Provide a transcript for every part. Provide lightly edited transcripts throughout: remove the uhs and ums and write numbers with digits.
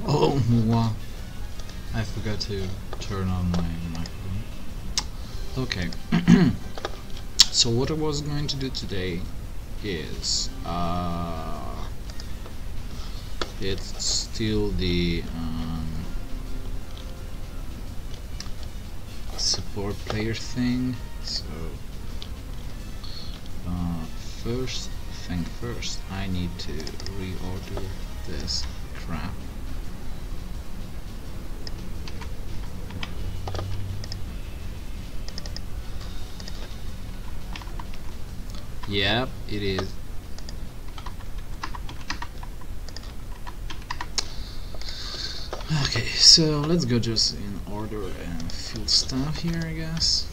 Oh wow! I forgot to turn on my microphone. Okay. So what I was going to do today is it's still the support player thing. So first thing first, I need to reorder this crap. Yep, it is. Okay, so let's go just in order and fill stuff here, I guess.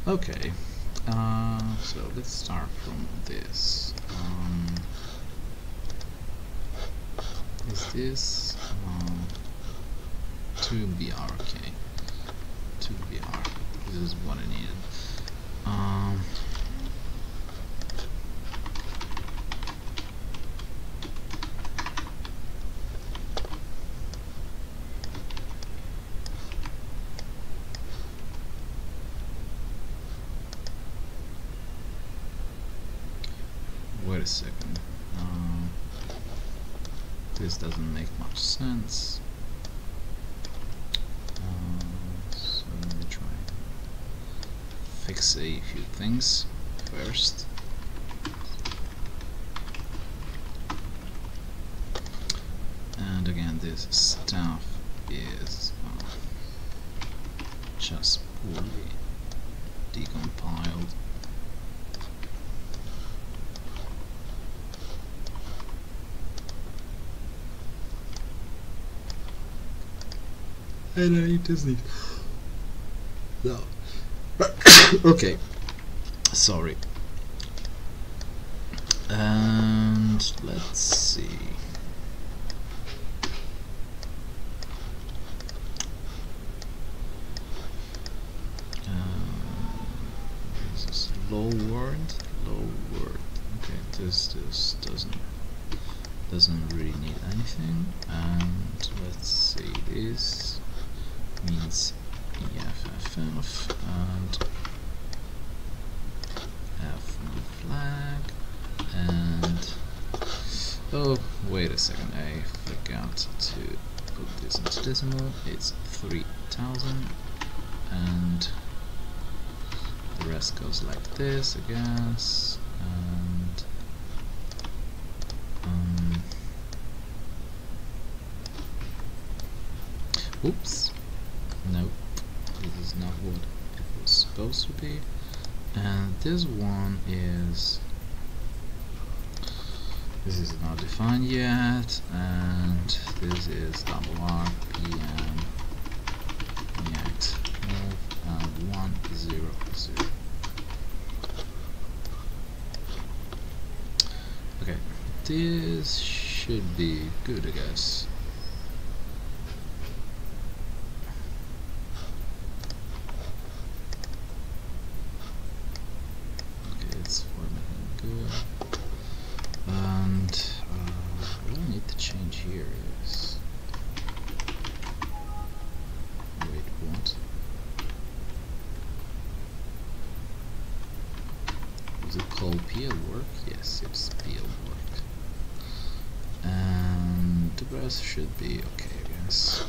Okay, so let's start from this. Is this 2BR? Okay, 2BR. This is what I needed. Wait a second. This doesn't make much sense. So let me try fix a few things first. And again, this stuff is just poorly decompiled. And I just need no. Okay, sorry. And let's see. This is lowered. Okay, this doesn't really need anything. And let's see, this means EFFF and F1 flag. And oh, wait a second, I forgot to put this into decimal. It's 3000, and the rest goes like this, I guess. And oops, nope, this is not what it was supposed to be. And this one is not defined yet, and this is $RPM react move and 100. Okay, this should be good, I guess. Okay, it's formatting good. And what I need to change here is, wait, what? Is it called PL work? Yes, it's PL work. And the rest should be okay, I guess.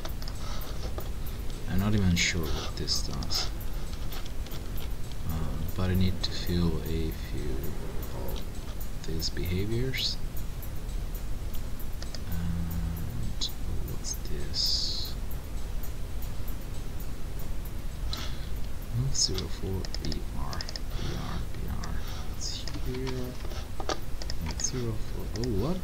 I'm not even sure what this does, but I need to fill a few of these behaviors. And what's this? Move 04 BR. It's here. Move 04. Oh, what?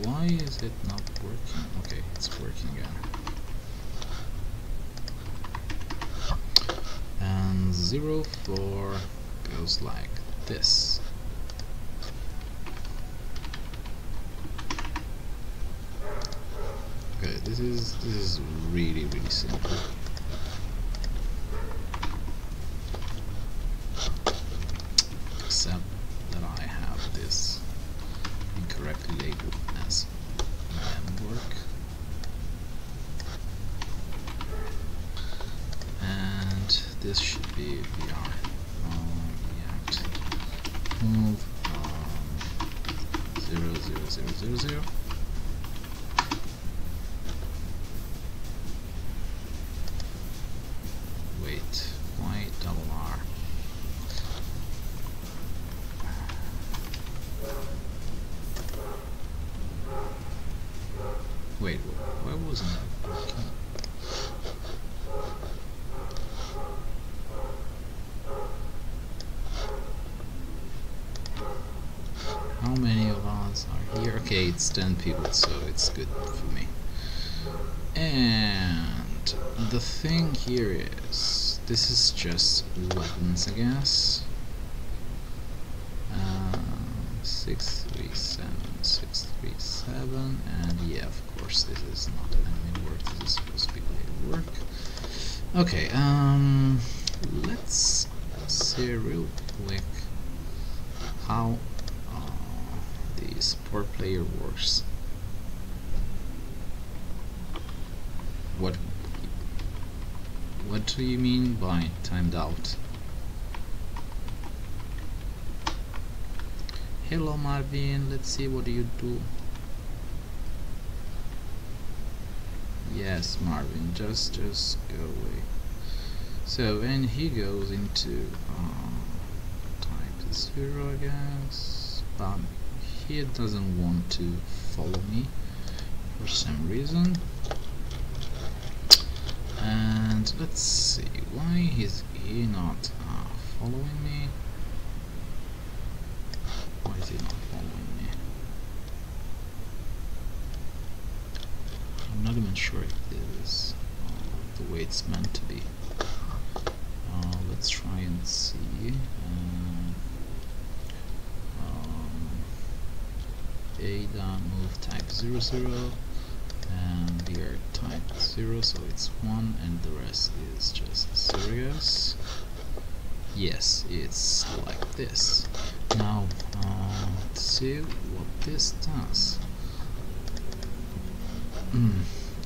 Why is it not working? Okay, it's working again. And 04 goes like this. this is really simple. Except that I have this incorrectly labeled as memwork, and this should be br react move 0 0 0 0 0. Wait, why double R? Wait, why wasn't that working? How many of us are here? Okay, it's 10 people, so it's good for me. And the thing here is, this is just weapons, I guess. 637, 637, and yeah, of course, this is not enemy work. This is supposed to be player work. Okay, let's see real quick how the support player works. What do you mean by timed out? Hello Marvin, let's see, what do you do? Yes, Marvin, just go away. So when he goes into type 0, I guess, but he doesn't want to follow me for some reason. And let's see, why is he not following me? Why is he not following me? I'm not even sure if this is the way it's meant to be. Let's try and see. Ada move type 0 0, and here type 0, so it's 1, and the rest is just 0. Yes, it's like this. Now let's see what this does.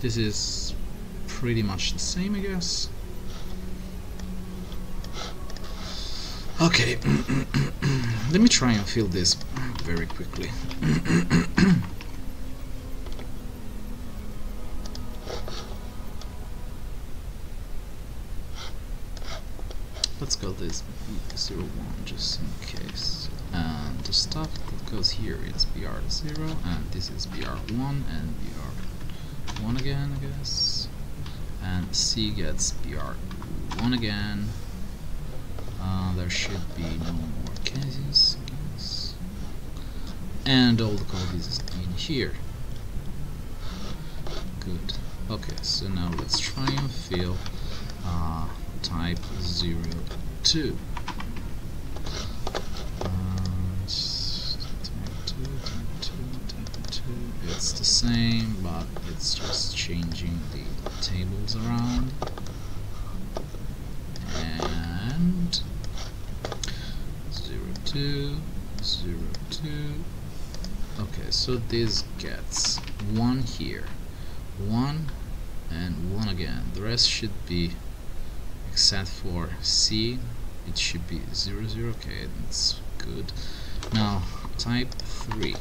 This is pretty much the same, I guess. Okay, let me try and fill this very quickly. Let's call this B01 just in case. And the stuff that goes here is BR0, and this is BR1 and BR1 again, I guess. And C gets BR1 again. There should be no more cases, I guess. And all the code is in here. Good. Okay, so now let's try and fill type 02. It's the same, but it's just changing the tables around. And 02, 02. Okay, so this gets 1 here, 1 and 1 again. The rest should be, except for C, it should be 0 0. Okay, that's good. Now type 3.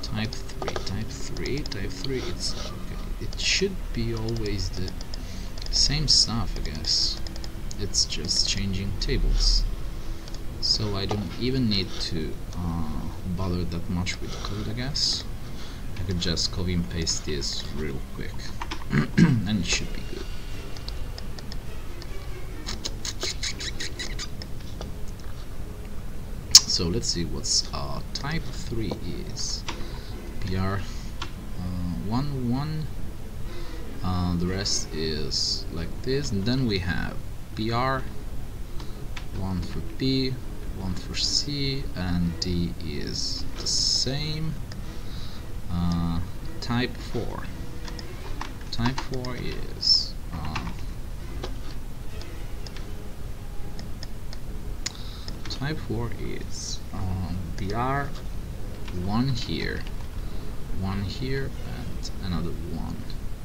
Type 3, it's okay. It should be always the same stuff, I guess. It's just changing tables, so I don't even need to bother that much with the code, I guess. I could just copy and paste this real quick and it should be good. So let's see what's type 3 is. BR 1 1. The rest is like this, and then we have BR 1 for B, 1 for C, and D is the same. type 4. Type 4 is BR1 here, one here, and another one.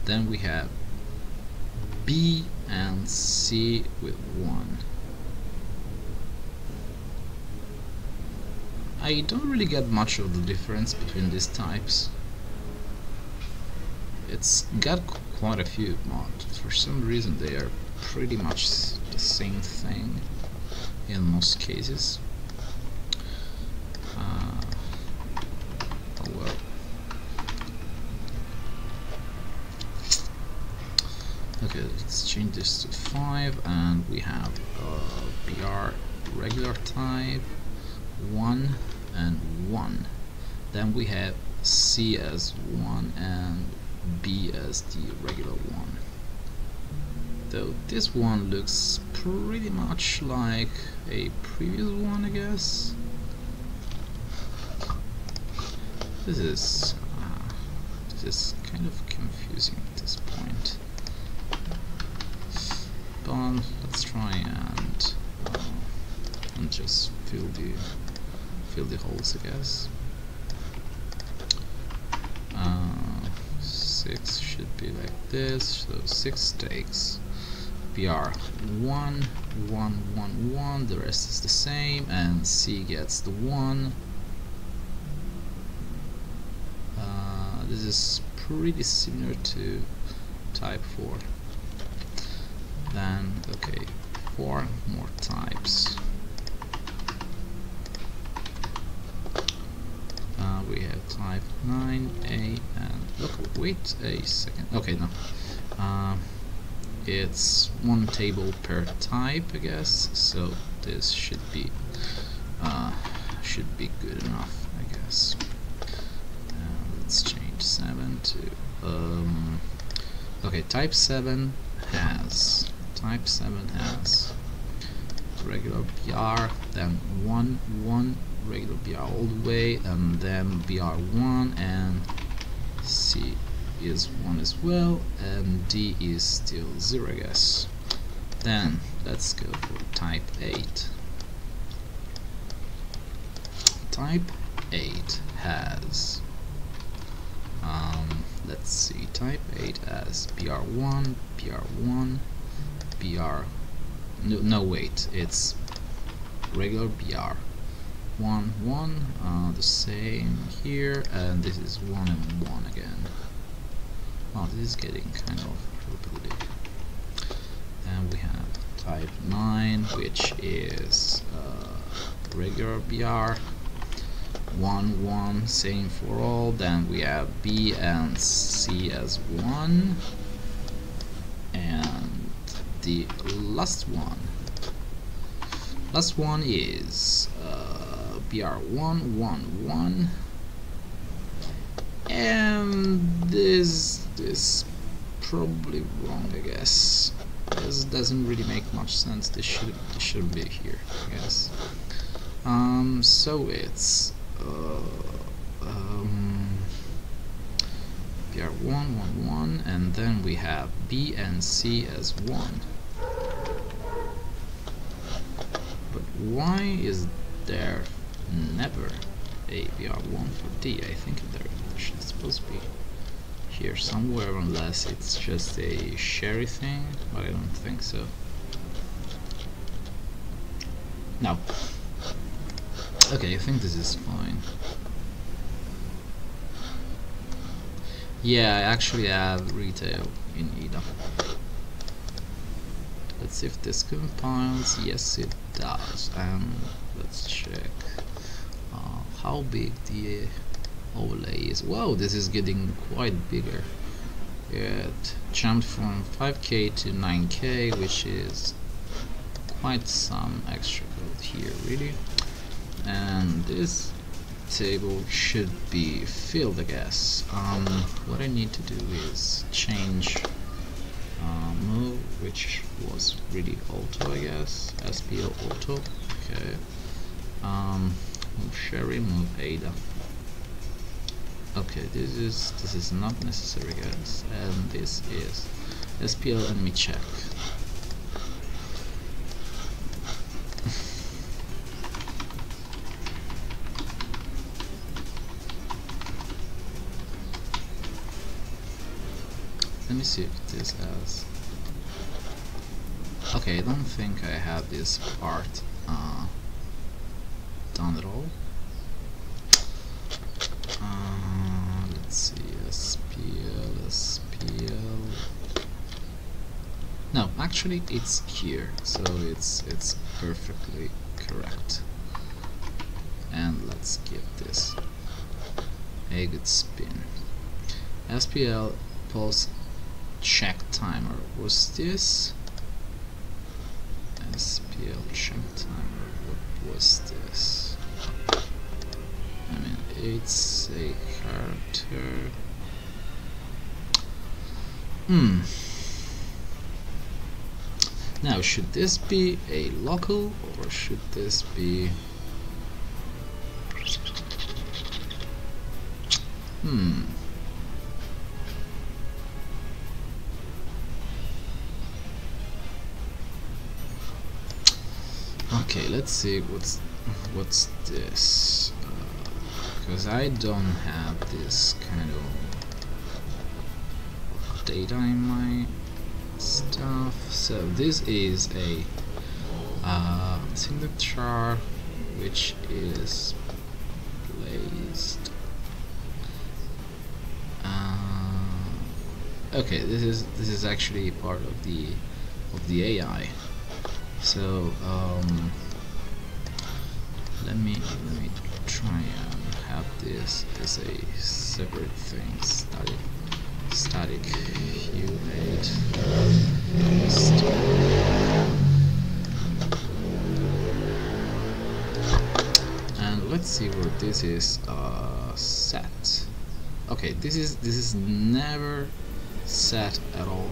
Then we have B and C with 1. I don't really get much of the difference between these types. It's got quite a few, but for some reason they are pretty much the same thing in most cases. Oh well. Okay, let's change this to 5, and we have BR regular type 1 and 1. Then we have C as 1 and B as the regular one. Though this one looks pretty much like a previous one, I guess. This is kind of confusing at this point. But let's try and just fill the holes, I guess. 6 should be like this, so 6 takes BR 1, 1, 1, 1, the rest is the same, and C gets the 1. This is pretty similar to type 4. Then, okay, 4 more types. We have type 9A, and look, wait a second. Okay, no. It's one table per type, I guess. So this should be good enough, I guess. Let's change 7 to okay. Type 7 has regular BR, then 1, 1. Regular BR all the way, and then BR1, and C is 1 as well, and D is still 0, I guess. Then let's go for type 8. Type 8 has let's see, type 8 has BR1, BR1, BR no wait, it's regular BR 1, 1, the same here, and this is 1 and 1 again. Oh, this is getting kind of repetitive. And we have type 9, which is regular BR 1, 1, same for all. Then we have B and C as 1, and the last one is BR1, 1, 1, and this is probably wrong, I guess. This doesn't really make much sense. This should be here, I guess. So it's BR1, 1, 1, and then we have B and C as 1. But why is there never a BR1 for D? I think there should supposed to be here somewhere, unless it's just a Sherry thing, but I don't think so. No. Okay, I think this is fine. Yeah, I actually have retail in Ida. Let's see if this compiles. Yes, it does. And let's check how big the overlay is. Wow, this is getting quite bigger. It jumped from 5K to 9K, which is quite some extra code here, really. And this table should be filled, I guess. What I need to do is change move, which was really auto, I guess. SPO auto. Okay. Move Sherry, move Ada. Okay, this is not necessary, guys, and this is SPL enemy check. Let me see if this has. Okay, I don't think I have this part done at all. Let's see, SPL. No, actually it's here, so it's perfectly correct. And let's give this a good spin. SPL pulse check timer. Was this SPL check timer? What was this? I mean, it's a character. Now, should this be a local or should this be? Okay, let's see what's this, because I don't have this kind of data in my stuff. So this is a signature which is placed. Okay, this is actually part of the AI. So let me try and have this as a separate thing. Static Q8. And let's see where this is set. Okay, this is never set at all.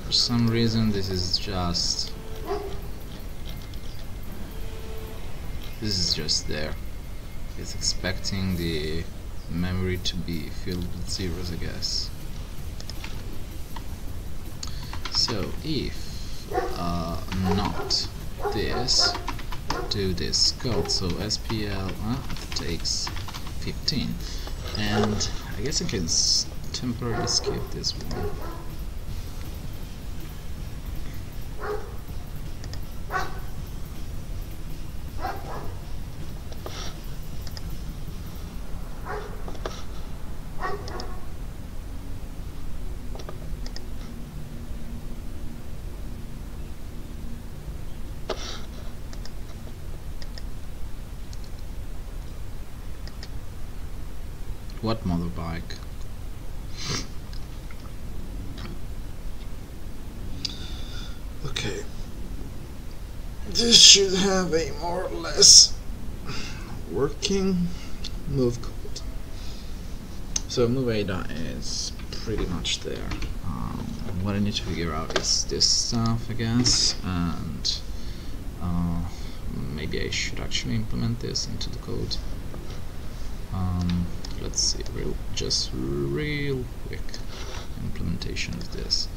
For some reason this is just there. It's expecting the memory to be filled with zeros, I guess. So if not this, do this code. So SPL takes 15, and I guess I can temporarily skip this one. What motorbike? Okay. This should have a more or less working move code. So move ADA is pretty much there. What I need to figure out is this stuff, I guess, and maybe I should actually implement this into the code. Let's see, just real quick implementation of this.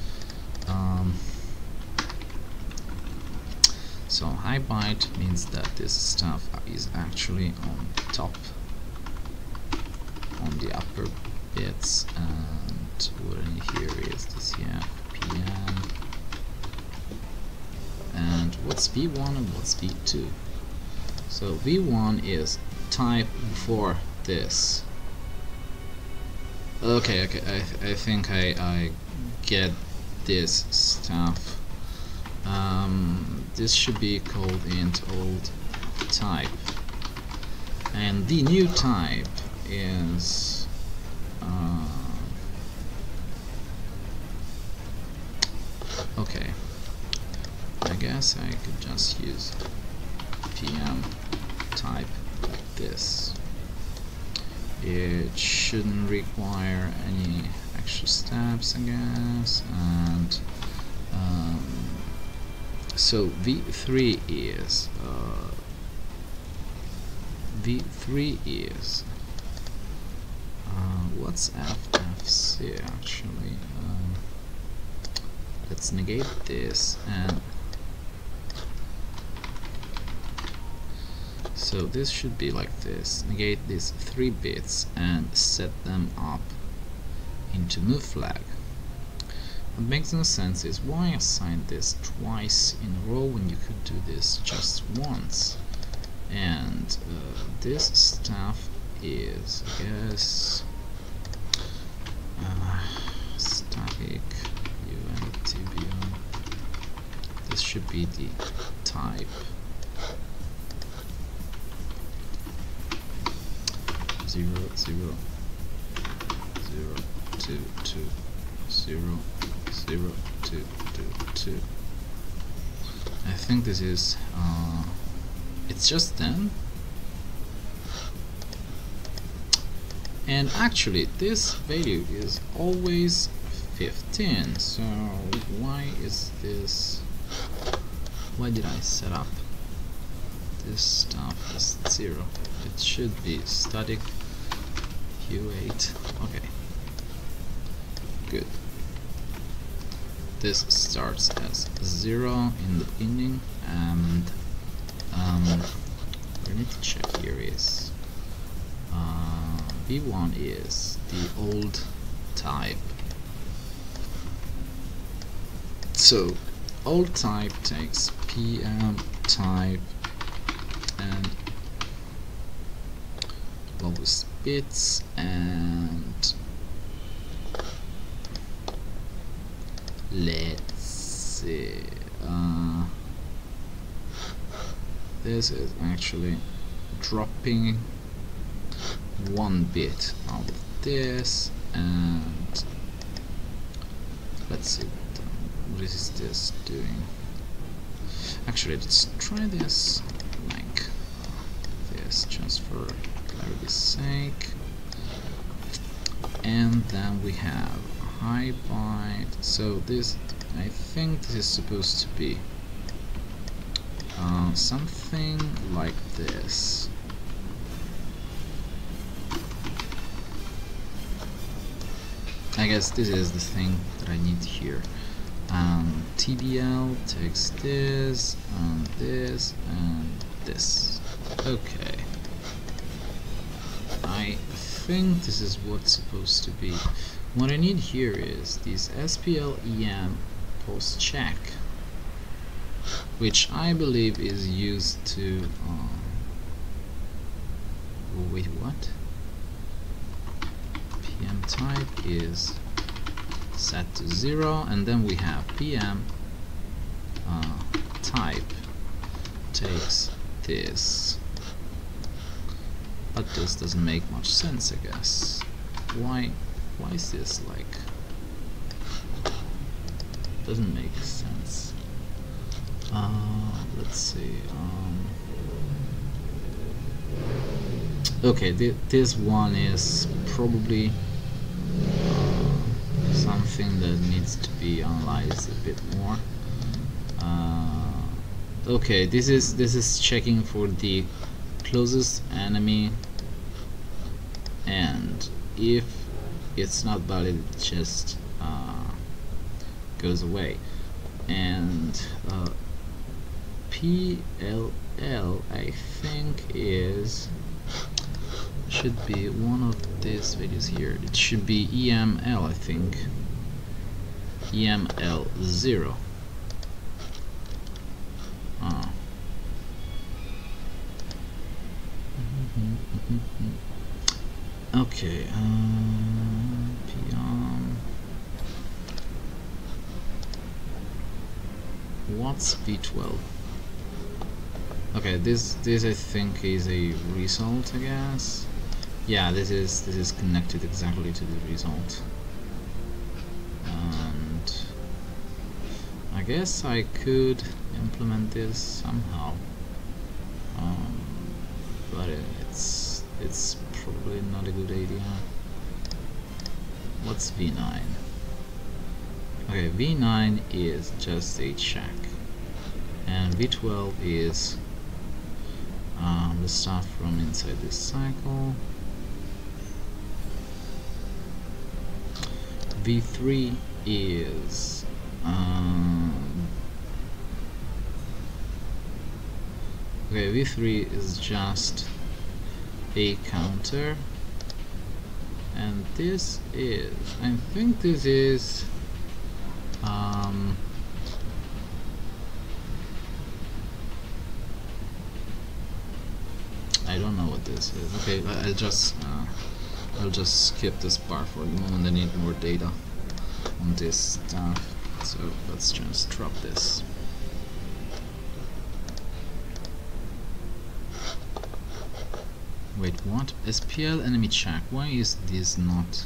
So high byte means that this stuff is actually on top, on the upper bits, and what I need here is this PM. And what's V1 and what's V2? So V1 is type before this. Okay, I think I get this stuff. This should be called int old type, and the new type is okay. I guess I could just use PM type like this. It shouldn't require any extra steps, I guess, and so V3 is v3 is what's FFC actually? Let's negate this, and so this should be like this. Negate these 3 bits and set them up into move flag. What makes no sense is why assign this twice in a row when you could do this just once. And this stuff is, I guess, static UNTBO. This should be the type. 0 0 0 2 2 0 0 2 2 2. I think this is it's just 10. And actually this value is always 15, so why is this, why did I set up this stuff as 0? It should be static Q8. Okay, good. This starts as 0 in the beginning, and we need to check here is V1 is the old type. So old type takes PM type and lowest bits, and let's see, this is actually dropping 1 bit out of this, and let's see what is this doing. Actually, let's try this like this just for clarity's sake. And then we have high byte. So this, I think this is supposed to be something like this. I guess this is the thing that I need here. TBL takes this and this and this. Okay. I think this is what's supposed to be. What I need here is this SPL EM post check, which I believe is used to wait, what? PM type is set to 0, and then we have PM type takes this, but this doesn't make much sense, I guess. Why is this like, doesn't make sense. Let's see, okay, this one is probably something that needs to be analyzed a bit more. Okay, this is checking for the closest enemy, and if it's not valid, it just goes away. And PLL, I think, should be one of these values here. It should be EML, I think. EML 0. Okay, PM. What's V12? Okay, this I think is a result, I guess. Yeah, this is connected exactly to the result. And I guess I could implement this somehow. But it's probably not a good idea. What's V9? Okay, V9 is just a check, and V12 is the stuff from inside this cycle. V3 is okay, V3 is just a counter, and this is, I think this is I don't know what this is. Okay, I'll just skip this part for the moment. I need more data on this stuff, so let's just drop this. Wait, what? SPL enemy check. Why is this not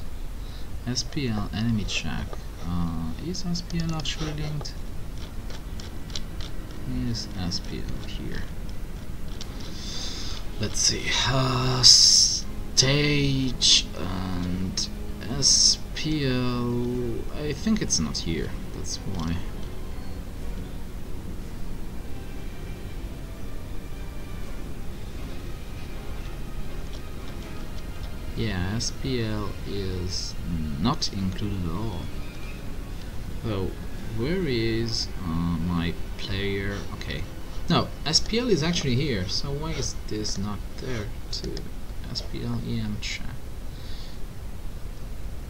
SPL enemy check? Is SPL actually linked? Is SPL here? Let's see. Stage and SPL. I think it's not here. That's why. Yeah, SPL is not included at all. So, where is my player? Okay. No, SPL is actually here, so why is this not there too? SPL EM check.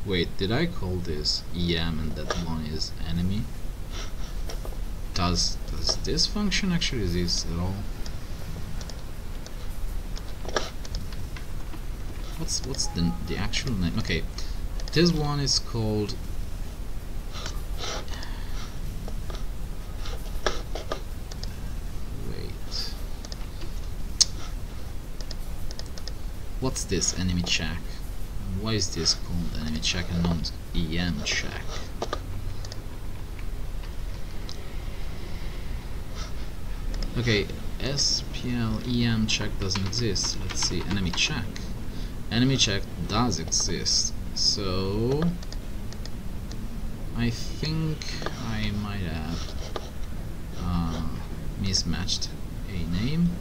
Wait, did I call this EM and that one is enemy? Does this function actually exist at all? What's the actual name? Okay, this one is called what's this enemy check? Why is this called enemy check and not EM check? Okay, SPL EM check doesn't exist. Let's see, enemy check. Enemy check does exist. So I think I might have mismatched a name.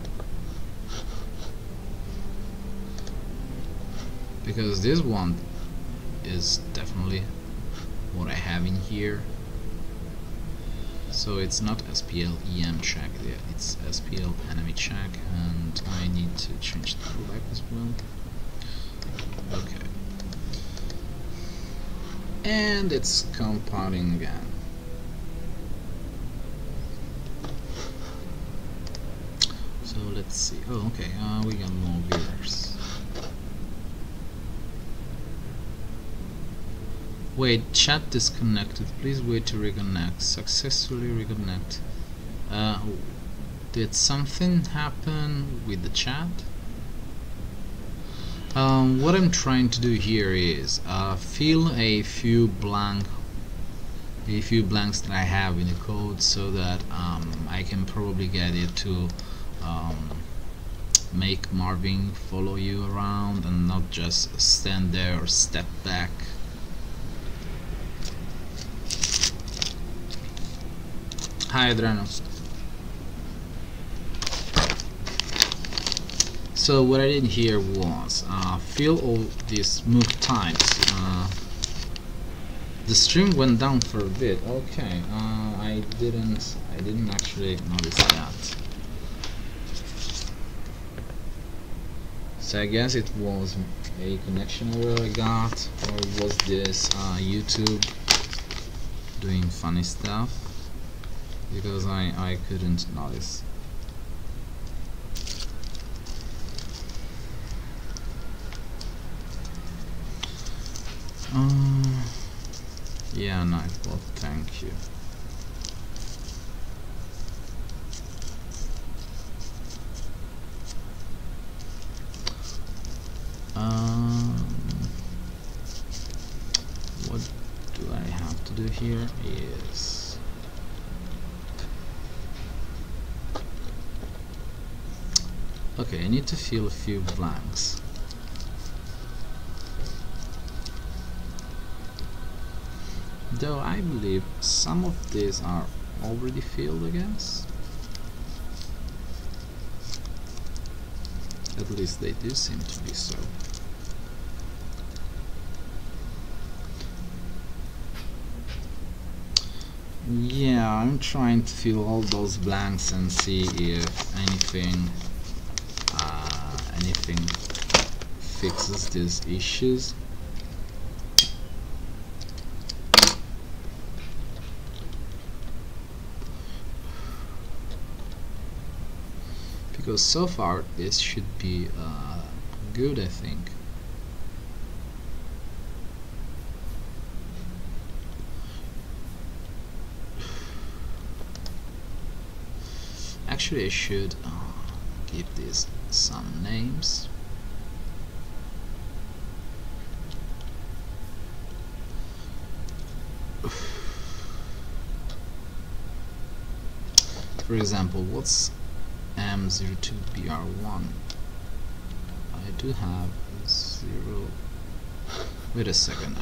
Because this one is definitely what I have in here. So it's not SPL EM check there, it's SPL enemy check, and I need to change the flag as well. Okay. And it's compounding again. So let's see. Oh, okay, we got more viewers. Wait, chat disconnected. Please wait to reconnect. Successfully reconnect. Did something happen with the chat? What I'm trying to do here is fill a few blanks that I have in the code, so that I can probably get it to make Marvin follow you around and not just stand there or step back. Hi Adriano. So what I did here was fill all these move types. The stream went down for a bit. Okay, I didn't actually notice that. So I guess it was a connection error I got, or was this YouTube doing funny stuff? Because I couldn't notice. Yeah, Nightbot, thank you. What do I have to do here is okay, I need to fill a few blanks. Though I believe some of these are already filled, I guess. At least they do seem to be so. Yeah, I'm trying to fill all those blanks and see if anything fixes these issues. Because so far this should be good, I think. Actually, I should give this some names. For example, what's M02BR1? I do have 0. Wait a second.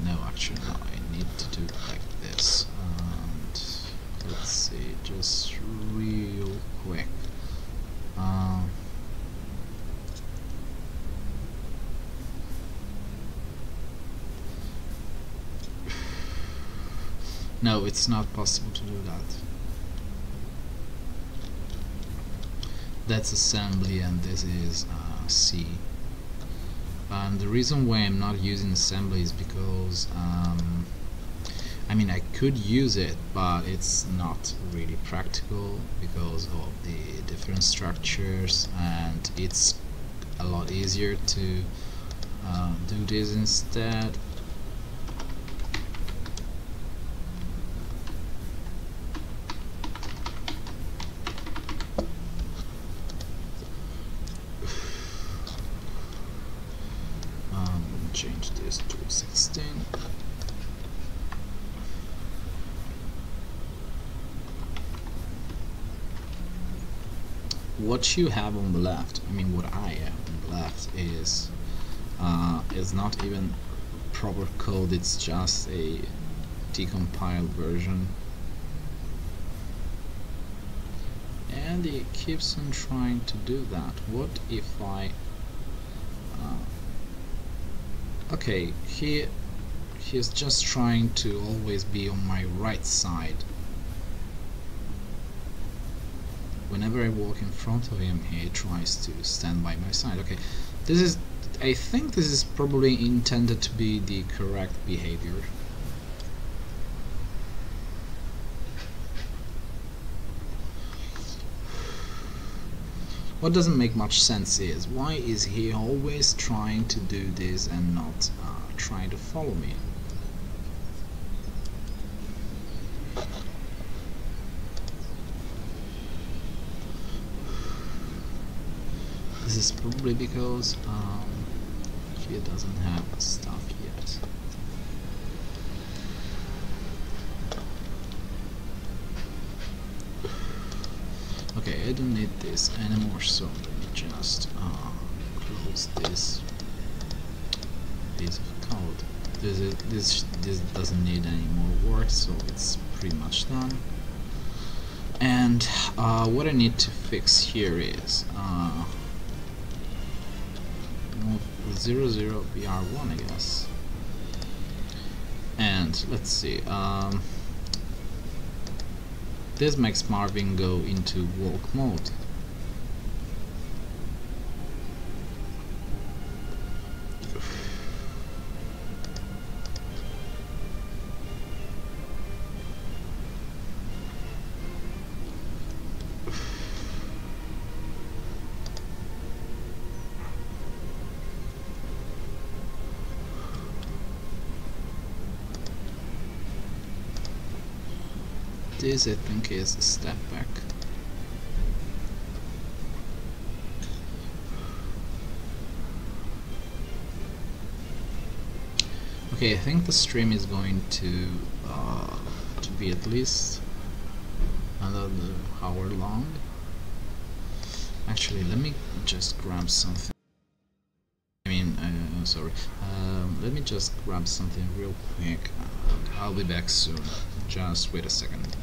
No, actually, no. I need to do it like this. And let's see, just real quick. No, it's not possible to do that. That's assembly and this is C. And the reason why I'm not using assembly is because I mean, I could use it, but it's not really practical because of the different structures, and it's a lot easier to do this instead. Change this to 16. What you have on the left, I mean what I have on the left is not even proper code, it's just a decompiled version. And it keeps on trying to do that. What if I okay, he's just trying to always be on my right side. Whenever I walk in front of him, he tries to stand by my side. Okay, this is, I think this is probably intended to be the correct behavior. What doesn't make much sense is, why is he always trying to do this and not trying to follow me? This is probably because he doesn't have stuff yet. Okay, I don't need this anymore, so let me just close this piece of code. This doesn't need any more work, so it's pretty much done. And what I need to fix here is 00BR1, I guess. And let's see. This makes Marvin go into walk mode. This, I think, is a step back. Okay, I think the stream is going to be at least another hour long. Actually, let me just grab something. I mean, sorry. Let me just grab something real quick. I'll be back soon. Just wait a second.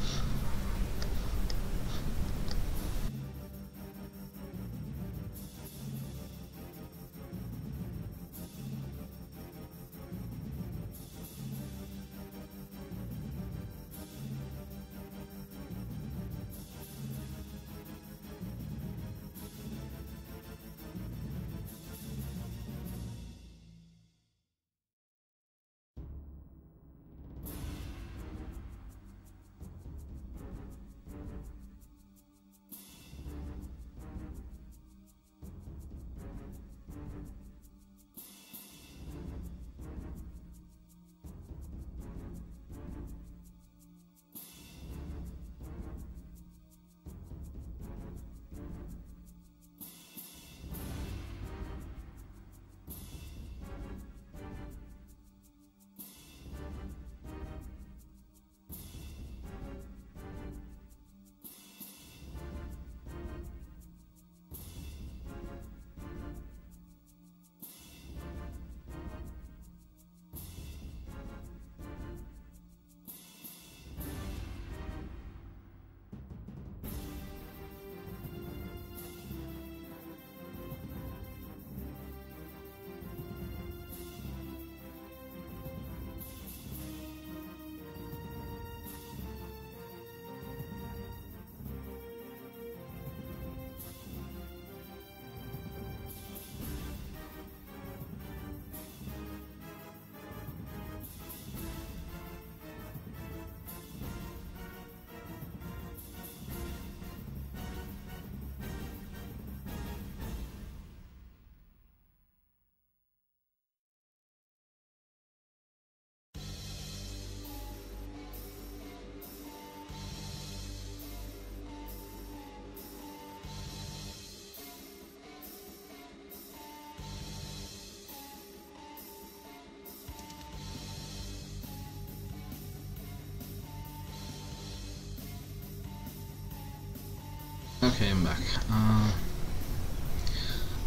Okay, I'm back.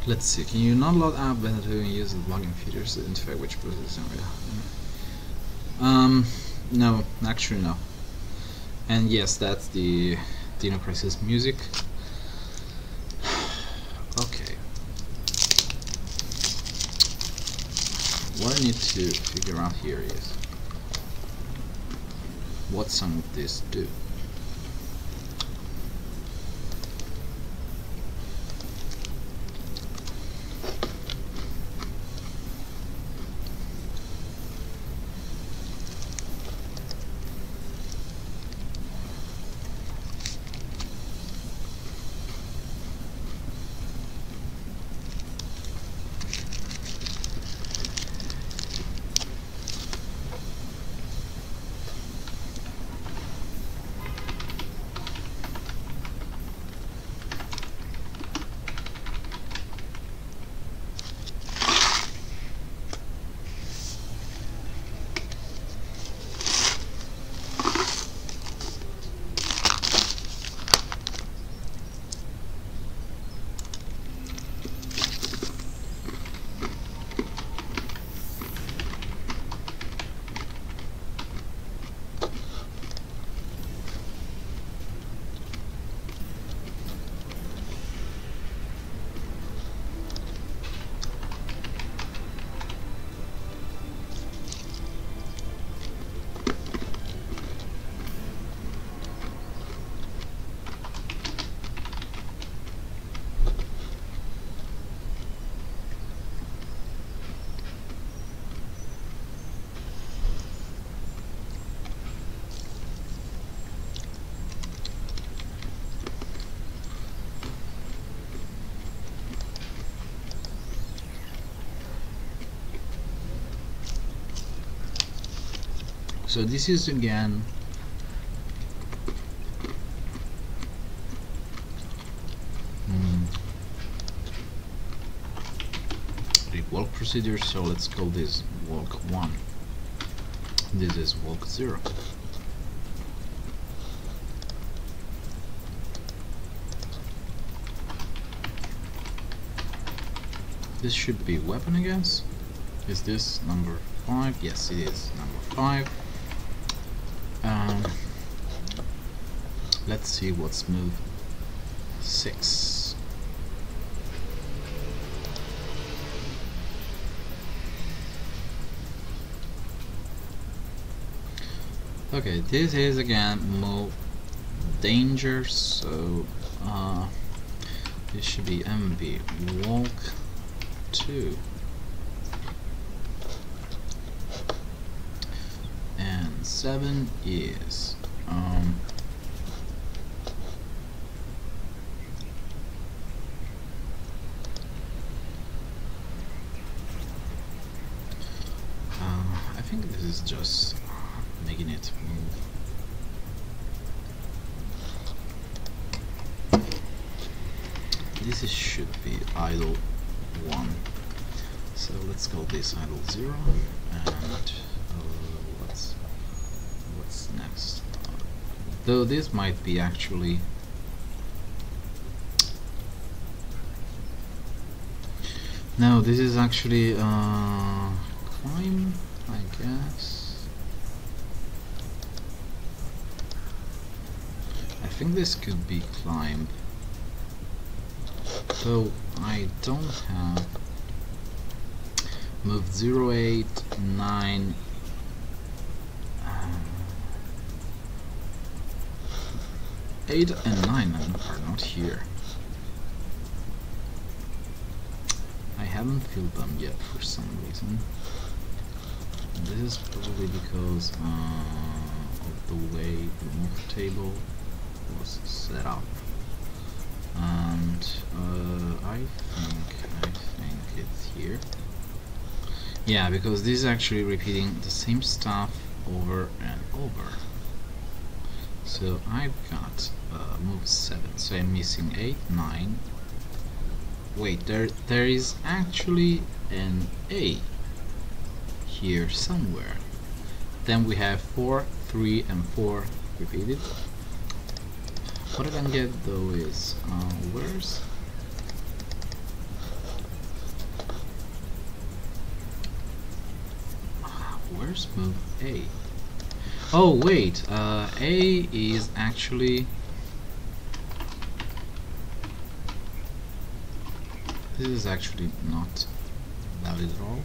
Let's see. Can you not load app without doing use the logging features to identify which process area? No, actually no. And yes, that's the Dino Crisis music. Okay. What I need to figure out here is what some of this do. So this is again the walk procedure, so let's call this walk 1. This is walk 0. This should be weapon, I guess. Is this number 5? Yes, it is number 5. Let's see what's move 6. Okay, this is again move danger, so this should be MB walk 2. And 7 is I think this is just making it move. This should be idle 1. So let's call this idle 0 and what's next? Though this might be actually no, this is actually climb, I guess. I think this could be climb, though I don't have move 0, 8, 9. 8 and 9 are not here. I haven't filled them yet for some reason. And this is probably because of the way the move table was set up. And I think it's here. Yeah, because this is actually repeating the same stuff over and over. So I've got move 7, so I'm missing 8, 9. Wait, there is actually an A here somewhere. Then we have 4, 3 and 4 repeated. What I can get though is where's move A? Oh wait, A is actually, this is actually not valid at all.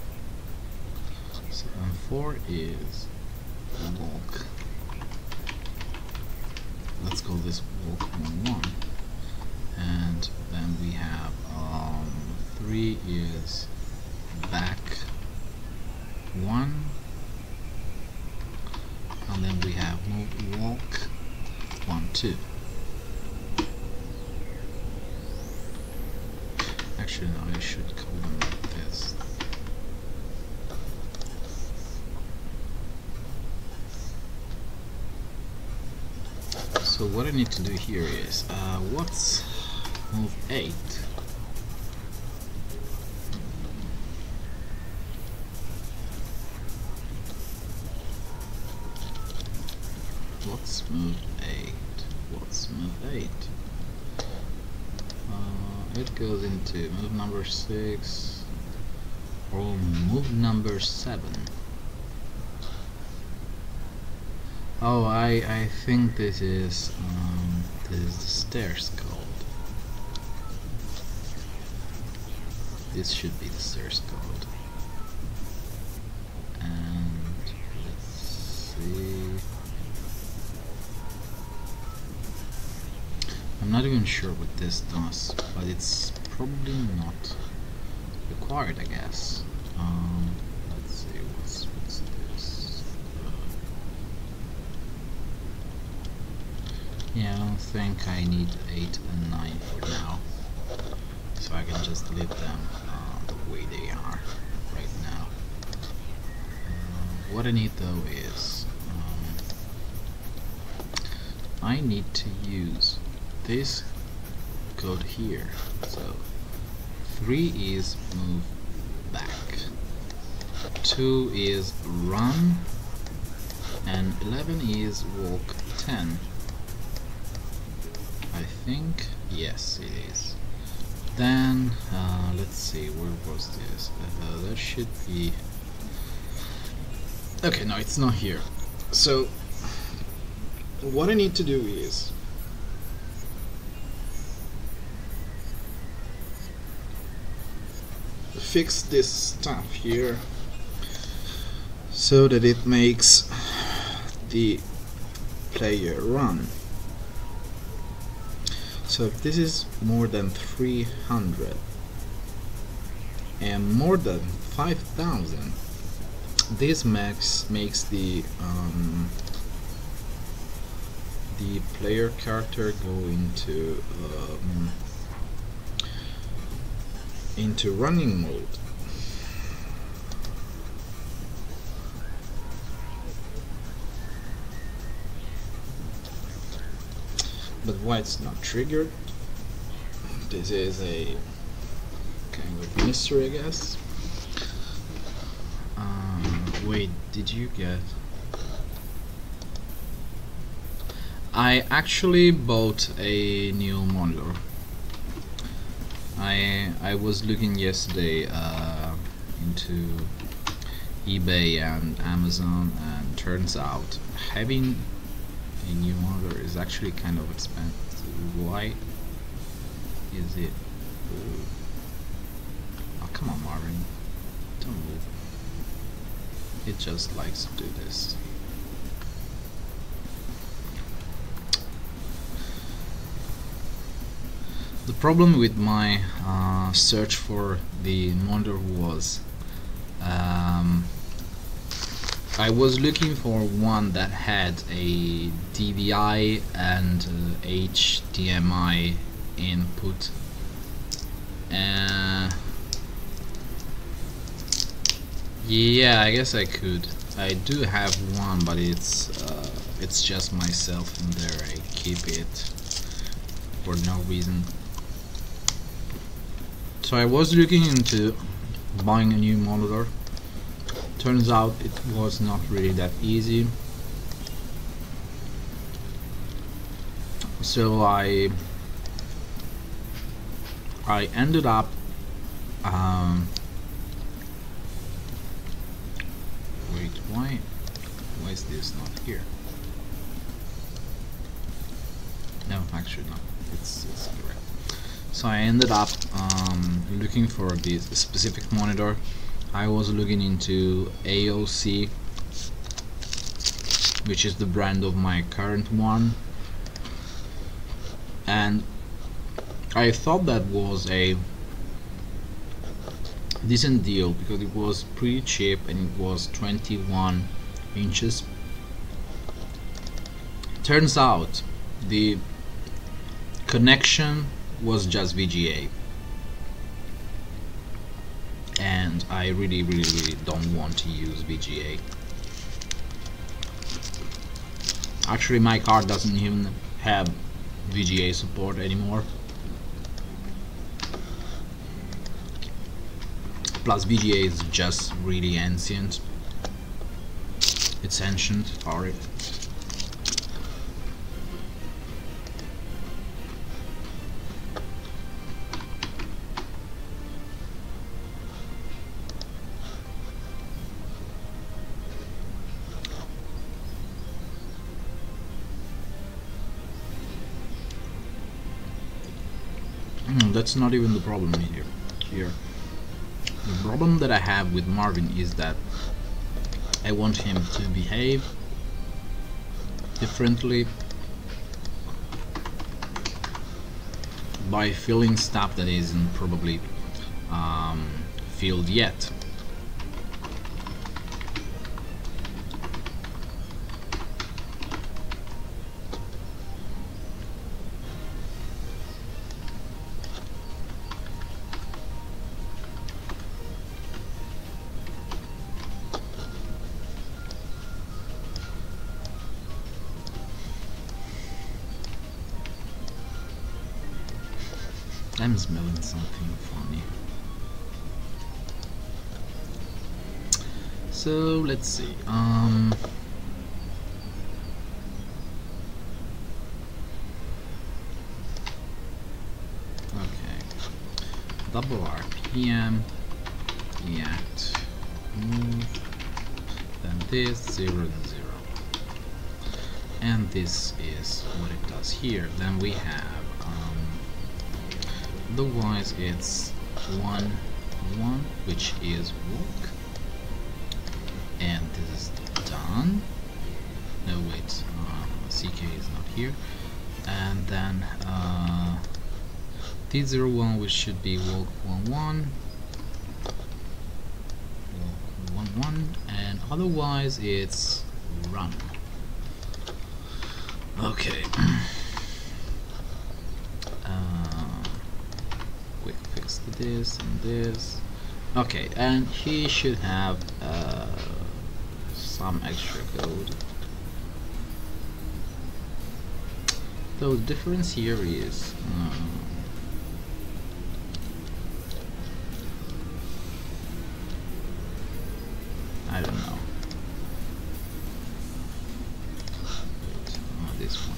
So M4 is walk. Let's call this walk 1-1, and then we have 3 is back 1, and then we have move walk 1-2. Actually no, I should call them like this. So what I need to do here is, what's move 8? What's move 8? What's move 8? It goes into move number 6 or move number 7. Oh, I think this is the stairs code. This should be the stairs code. And let's see. I'm not even sure what this does, but it's probably not required, I guess. Let's see, what's this? Yeah, I don't think I need 8 and 9 for now, so I can just leave them the way they are right now. What I need though is, I need to use this code here. So 3 is move back, 2 is run, and 11 is walk 10. I think, yes it is. Then let's see, where was this? That should be, okay, no, it's not here. So what I need to do is, fix this stuff here so that it makes the player run. So if this is more than 300 and more than 5,000, this makes the player character go into running mode. But why it's not triggered? This is a kind of mystery, I guess. Wait, did you get? I actually bought a new monitor. I was looking yesterday into eBay and Amazon, and turns out having a new monitor is actually kind of expensive. Why is it? Oh, come on, Marvin, don't move. It just likes to do this. The problem with my search for the monitor was I was looking for one that had a DVI and HDMI input. Yeah, I guess I could. I do have one, but it's just myself in there. I keep it for no reason. So I was looking into buying a new monitor. Turns out it was not really that easy. So I ended up wait, why is this not here? No, actually no, it's correct. So I ended up looking for this specific monitor. I was looking into AOC, which is the brand of my current one, and I thought that was a decent deal because it was pretty cheap and it was 21 inches. Turns out the connection was just VGA, and I really don't want to use VGA. Actually, my card doesn't even have VGA support anymore. Plus VGA is just really ancient. It's ancient, sorry. That's not even the problem here. The problem that I have with Marvin is that I want him to behave differently by filling stuff that isn't probably filled yet. I'm smelling something funny. So let's see. Okay. Double RPM. React. Move. Then this 0 and 0. And this is what it does here. Then we have otherwise it's 1 1, which is walk, and this is done. No wait, CK is not here. And then T01, which should be walk 1 1, walk 1 1, and otherwise it's run. Okay. Quick fix to this and this. Okay, and he should have some extra code. So the difference here is I don't know. This one.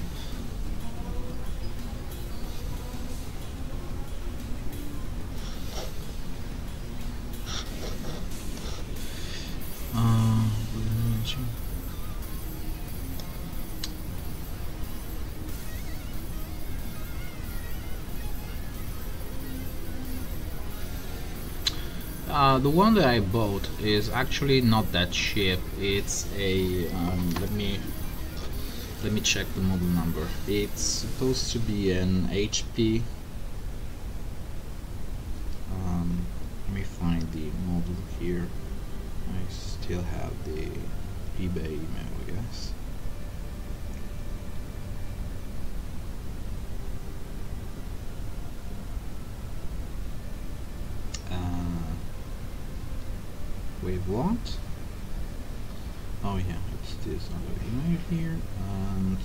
The one that I bought is actually not that cheap. It's a let me check the model number. It's supposed to be an HP. Let me find the model here. I still have the eBay email, I guess. Wait, what? Oh yeah, it's this other email here, and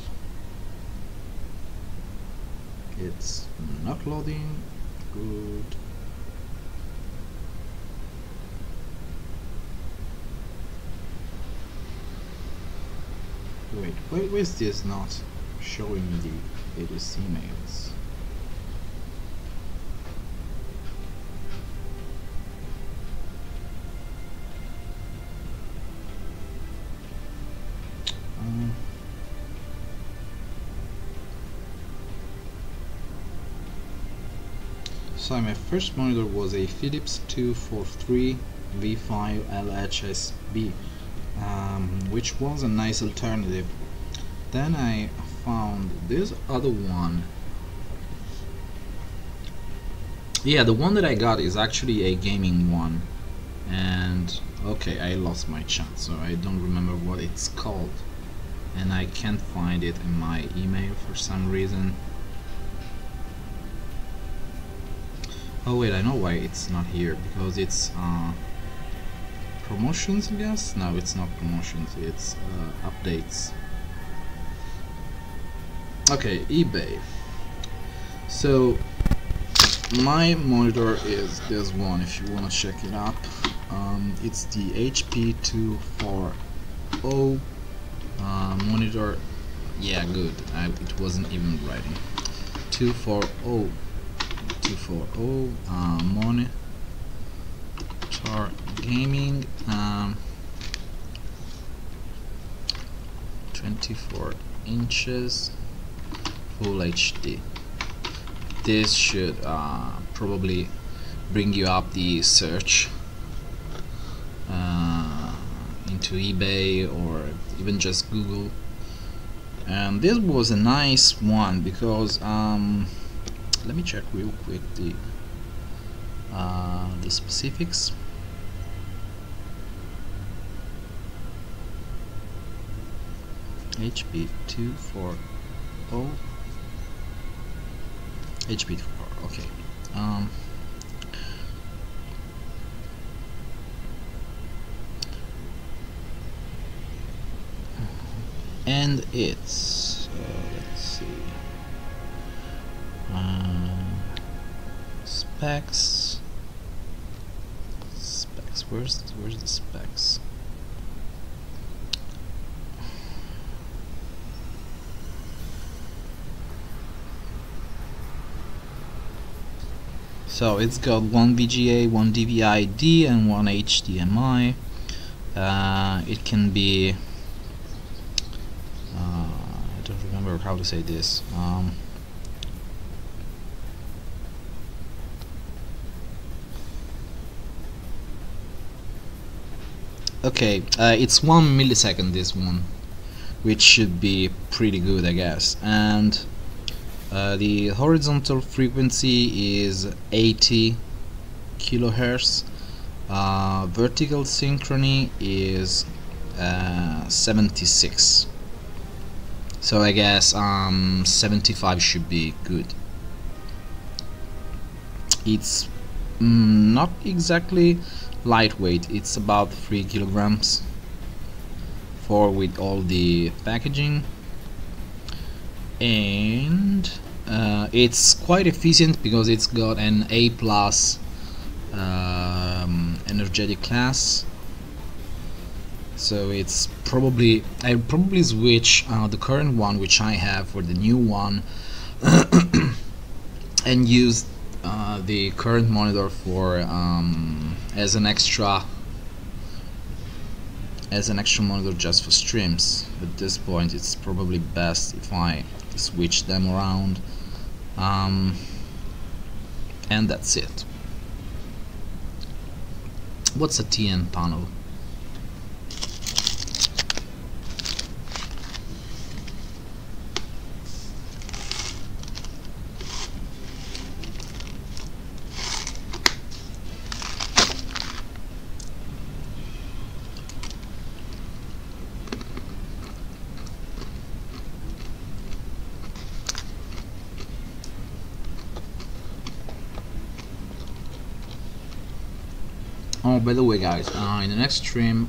it's not loading. Good. Wait, why is this not showing me the latest emails. So my first monitor was a Philips 243 V5 LHSB, which was a nice alternative. Then I found this other one. Yeah, the one that I got is actually a gaming one, and okay, I lost my chat, so I don't remember what it's called, and I can't find it in my email for some reason. Oh wait, I know why it's not here, because it's promotions, I guess? No, it's not promotions, it's updates. Okay, eBay. So my monitor is this one, if you want to check it up. It's the HP 240 monitor. Yeah, good, it wasn't even writing. 240 monitor gaming, 24 inches, full HD. This should probably bring you up the search into eBay or even just Google. And this was a nice one because let me check real quick the specifics. HP 240 HP 240, okay. And it's let's see, specs. Where's the specs? So it's got one VGA, one DVI-D, and one HDMI. It can be I don't remember how to say this. Okay, it's 1 millisecond, this one, which should be pretty good, I guess. And the horizontal frequency is 80 kilohertz. Vertical synchrony is 76. So I guess 75 should be good. It's not exactly lightweight, it's about 3 kilograms with all the packaging, and it's quite efficient because it's got an A+ energetic class. So it's probably, I'll probably switch the current one, which I have, for the new one and use the current monitor for as an extra monitor just for streams. At this point it's probably best if I switch them around, and that's it. What's a TN panel? Oh, by the way, guys, in the next stream,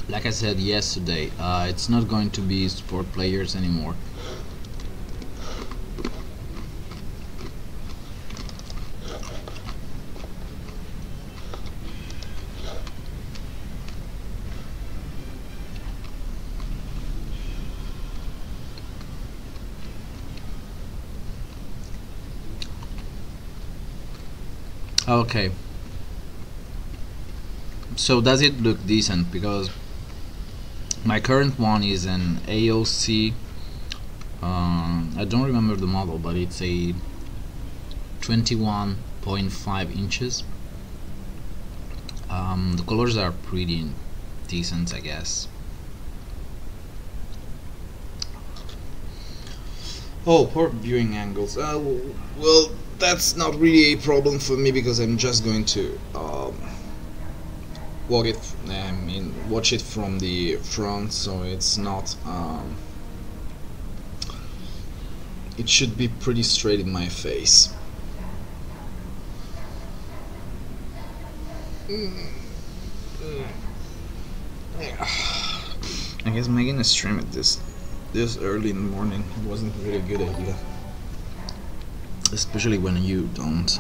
like I said yesterday, it's not going to be support players anymore. Okay, so does it look decent? Because my current one is an AOC. I don't remember the model, but it's a 21.5 inches. The colors are pretty decent, I guess. Oh, poor viewing angles. Well, that's not really a problem for me because I'm just going to watch it from the front, so it's not. It should be pretty straight in my face. I guess making a stream at this early in the morning wasn't really a good idea, especially when you don't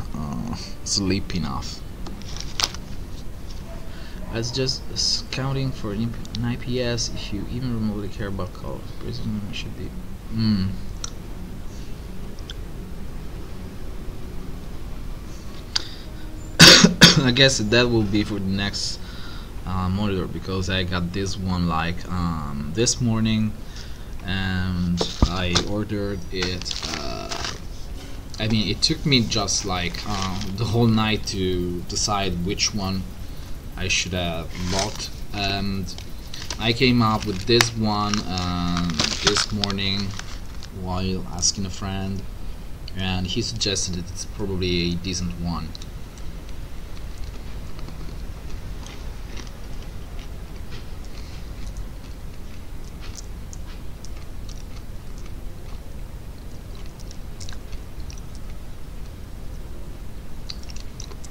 sleep enough. As just scouting for an IPS, if you even remotely care about colors, Prism should be. I guess that will be for the next monitor, because I got this one like this morning, and I ordered it. I mean, it took me just like the whole night to decide which one I should have bought, and I came up with this one this morning while asking a friend, and he suggested it's probably a decent one.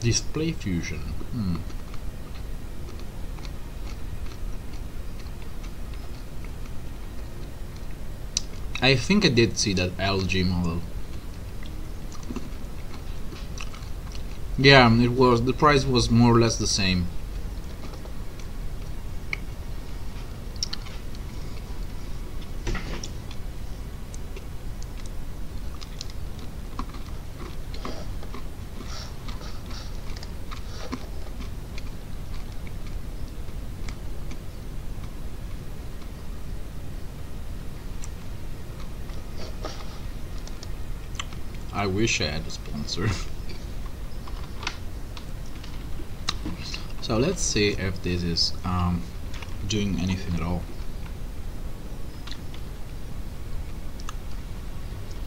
Display Fusion. I think I did see that LG model. Yeah, it was. The price was more or less the same. I wish I had a sponsor. So let's see if this is doing anything at all.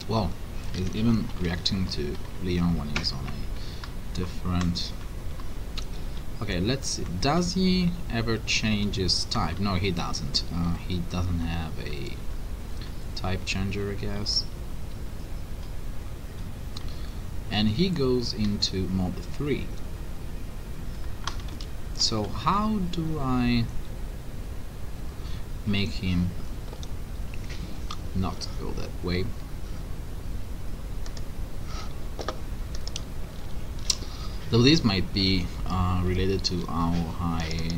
Well, it's even reacting to Leon when he's on a different. Okay, let's see. Does he ever change his type? No, he doesn't. He doesn't have a type changer, I guess. And he goes into mode 3. So how do I make him not go that way? Though this might be related to how I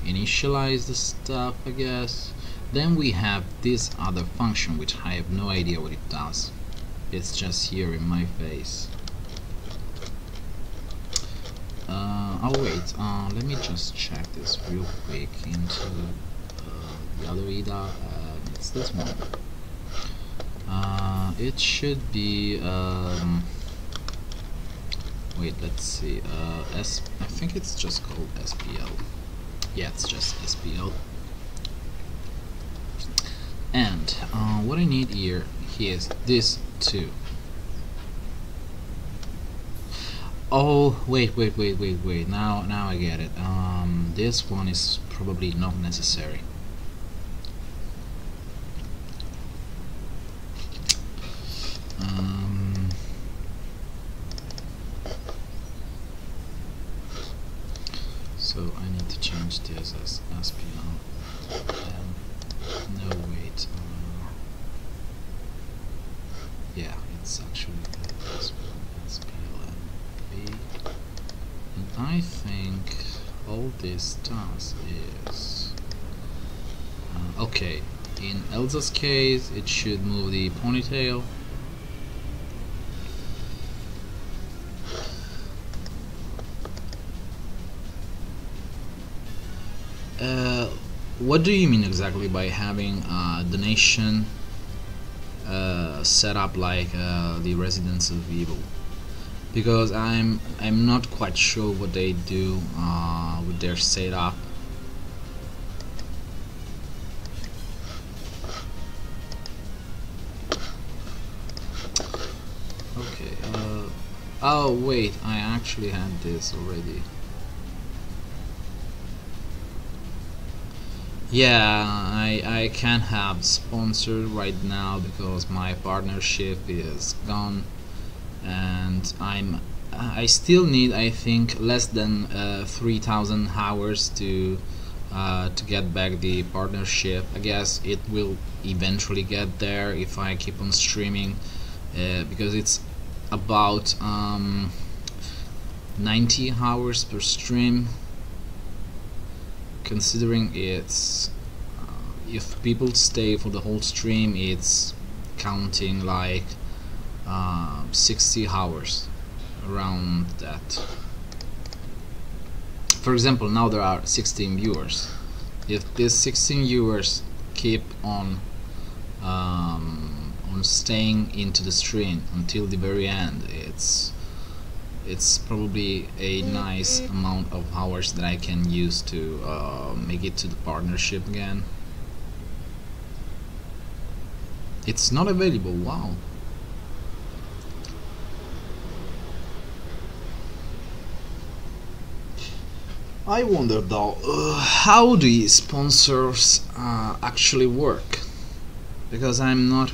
initialize the stuff, I guess. Then we have this other function, which I have no idea what it does. It's just here in my face. Oh wait, let me just check this real quick into the other EDA. It's this one. It should be wait, let's see. I think it's just called SPL. Yeah, it's just SPL. And what I need here is this too. Oh, wait. Now I get it. This one is probably not necessary. So I need to change this as SPL. No, wait. Yeah, it's actually this one, SPLMV. And I think all this does is okay. In Elsa's case, it should move the ponytail. what do you mean exactly by having a donation set up like the Residents of Evil? Because I'm not quite sure what they do with their setup. Okay. Oh wait, I actually had this already. Yeah, I can't have sponsored right now because my partnership is gone, and I still need, I think, less than 3,000 hours to get back the partnership. I guess it will eventually get there if I keep on streaming, because it's about 90 hours per stream. Considering it's if people stay for the whole stream, it's counting like 60 hours, around that. For example, now there are 16 viewers. If these 16 viewers keep on staying into the stream until the very end, it's probably a nice amount of hours that I can use to make it to the partnership again. It's not available, wow. I wonder though, how do sponsors actually work? Because I'm not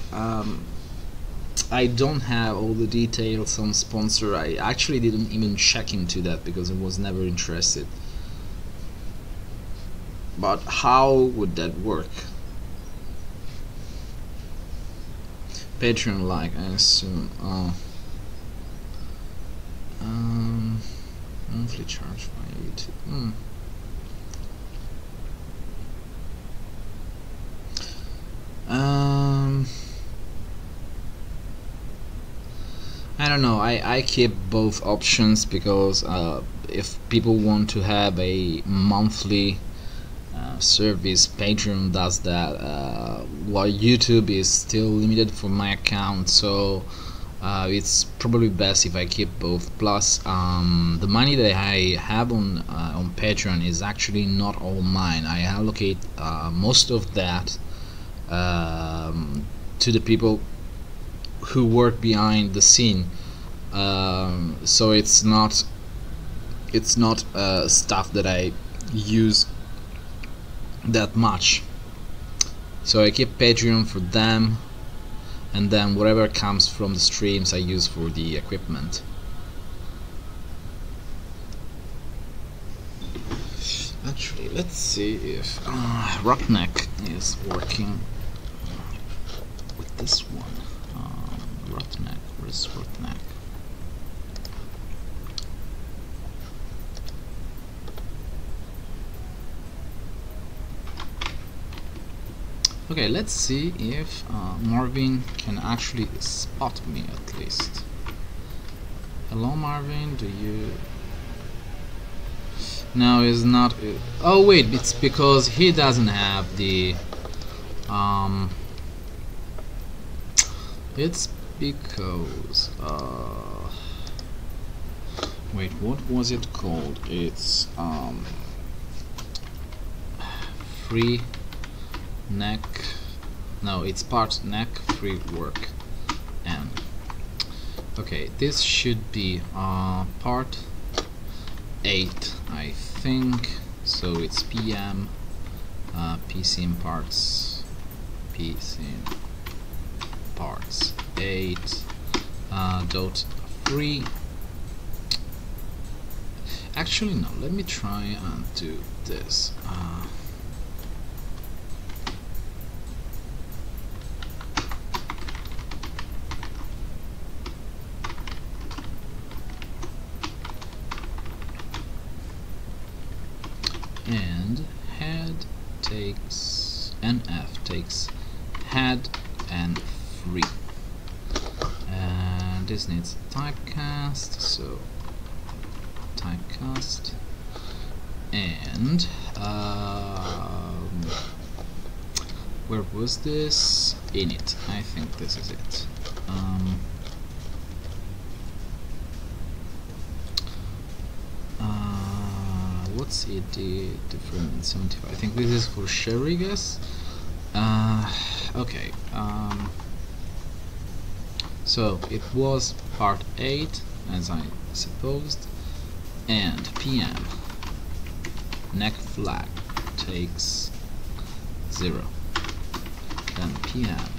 I don't have all the details on sponsor. I actually didn't even check into that because I was never interested. But how would that work? Patreon like, I assume. Oh. Monthly charge by YouTube. I don't know. I keep both options because if people want to have a monthly service, Patreon does that, while YouTube is still limited for my account, so it's probably best if I keep both. Plus, the money that I have on Patreon is actually not all mine. I allocate most of that to the people who work behind the scene, so it's not stuff that I use that much. So I keep Patreon for them, and then whatever comes from the streams I use for the equipment. Actually, let's see if Rockneck is working with this one. Rockneck, where's Rockneck? Okay, let's see if Marvin can actually spot me at least. Hello Marvin, do you... No, it's not... Oh wait, it's because he doesn't have the... It's because... Wait, what was it called? It's... Free... neck, no, it's part neck free work. And okay, this should be part 8, I think. So it's PM PCM parts, PCM parts 8 dot free. Actually no, let me try and do this. And head takes NF takes head and free, and this needs typecast, so typecast, and Where was this? Init. I think this is it. What's it different 75? I think this is for sure, I guess. Okay. So it was part 8, as I supposed, and PM neck flag takes 0. Then PM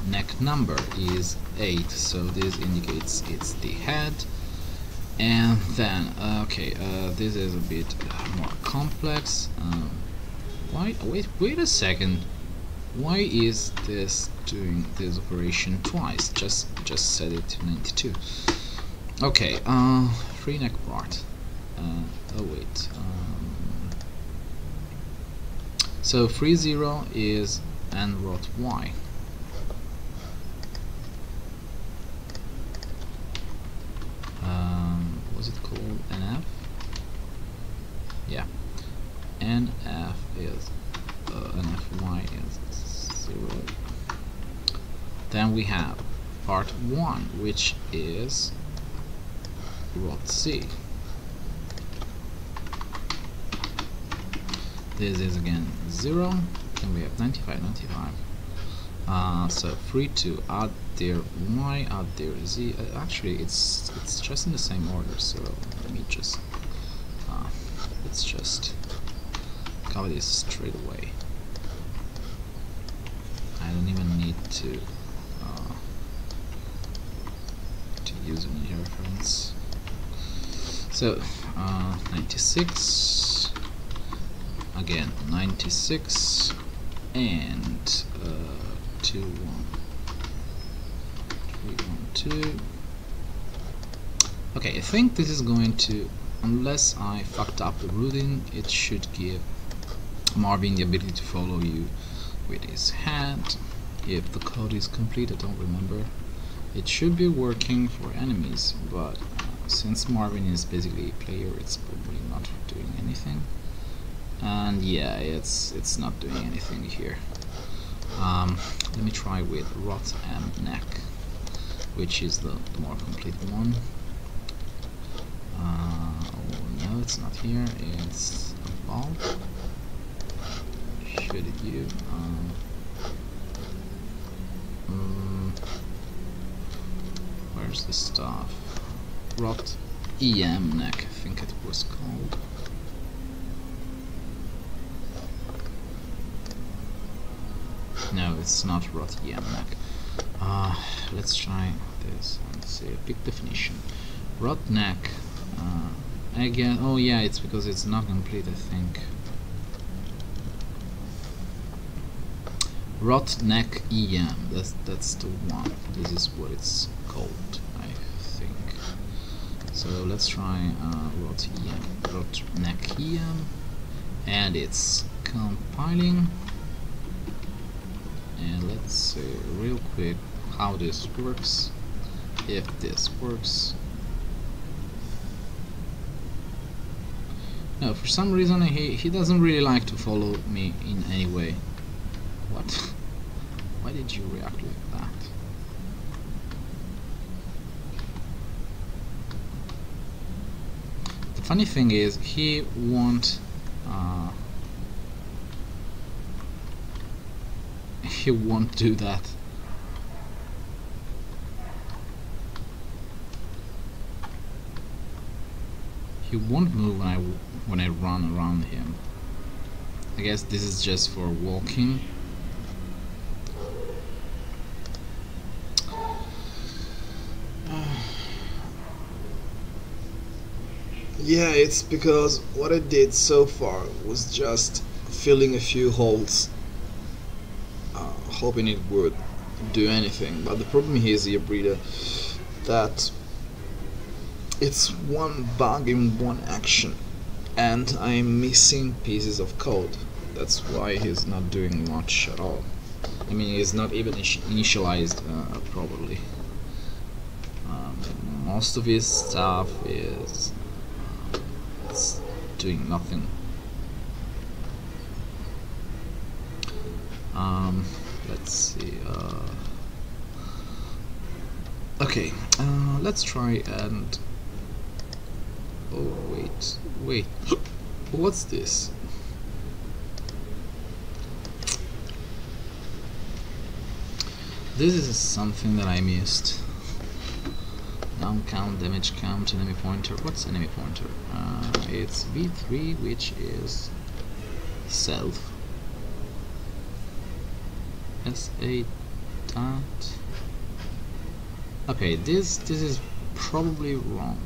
neck number is 8, so this indicates it's the head. And then okay, this is a bit more complex. Why? Wait a second. Why is this doing this operation twice? Just set it to 92. Okay. Free neck part. Oh wait. So free 0 is nrot y. Was it called NF? Yeah. NF is NFY is 0. Then we have part 1, which is rot C. This is again 0. Then we have 95, 95. So free to add their y, add their z. Actually, it's just in the same order. So let me just let's just cover this straight away. I don't even need to use any reference. So 96 again, 96 and 2 1 3 1 2. Okay, I think this is going to, unless I fucked up the routing, it should give Marvin the ability to follow you with his hand. If the code is complete, I don't remember. It should be working for enemies, but since Marvin is basically a player, it's probably not doing anything. And yeah, it's not doing anything here. Let me try with rot m neck, which is the more complete one. Oh no, it's not here. It's above. Should it you? Where's the stuff? Rot em neck, I think it was called. No, it's not rot em neck. Let's try this and see a big definition. Rot neck. Again, oh yeah, it's because it's not complete, I think. Rot neck em. That's the one. This is what it's called, I think. So let's try rot em. Rot neck em, and it's compiling. And let's see real quick how this works, if this works. No, for some reason he doesn't really like to follow me in any way. What? Why did you react like that? The funny thing is, he won't do that. He won't move when I run around him. I guess this is just for walking. Yeah, it's because what I did so far was just filling a few holes, hoping it would do anything. But the problem here is, Breeder, that it's one bug in one action, and I'm missing pieces of code. That's why he's not doing much at all. I mean, he's not even initialized properly. Most of his stuff is it's doing nothing. Let's see. Okay, let's try and. Oh wait. What's this? This is something that I missed. Down count, damage count, enemy pointer. What's enemy pointer? It's V3, which is self. S8 dot. Okay, this is probably wrong.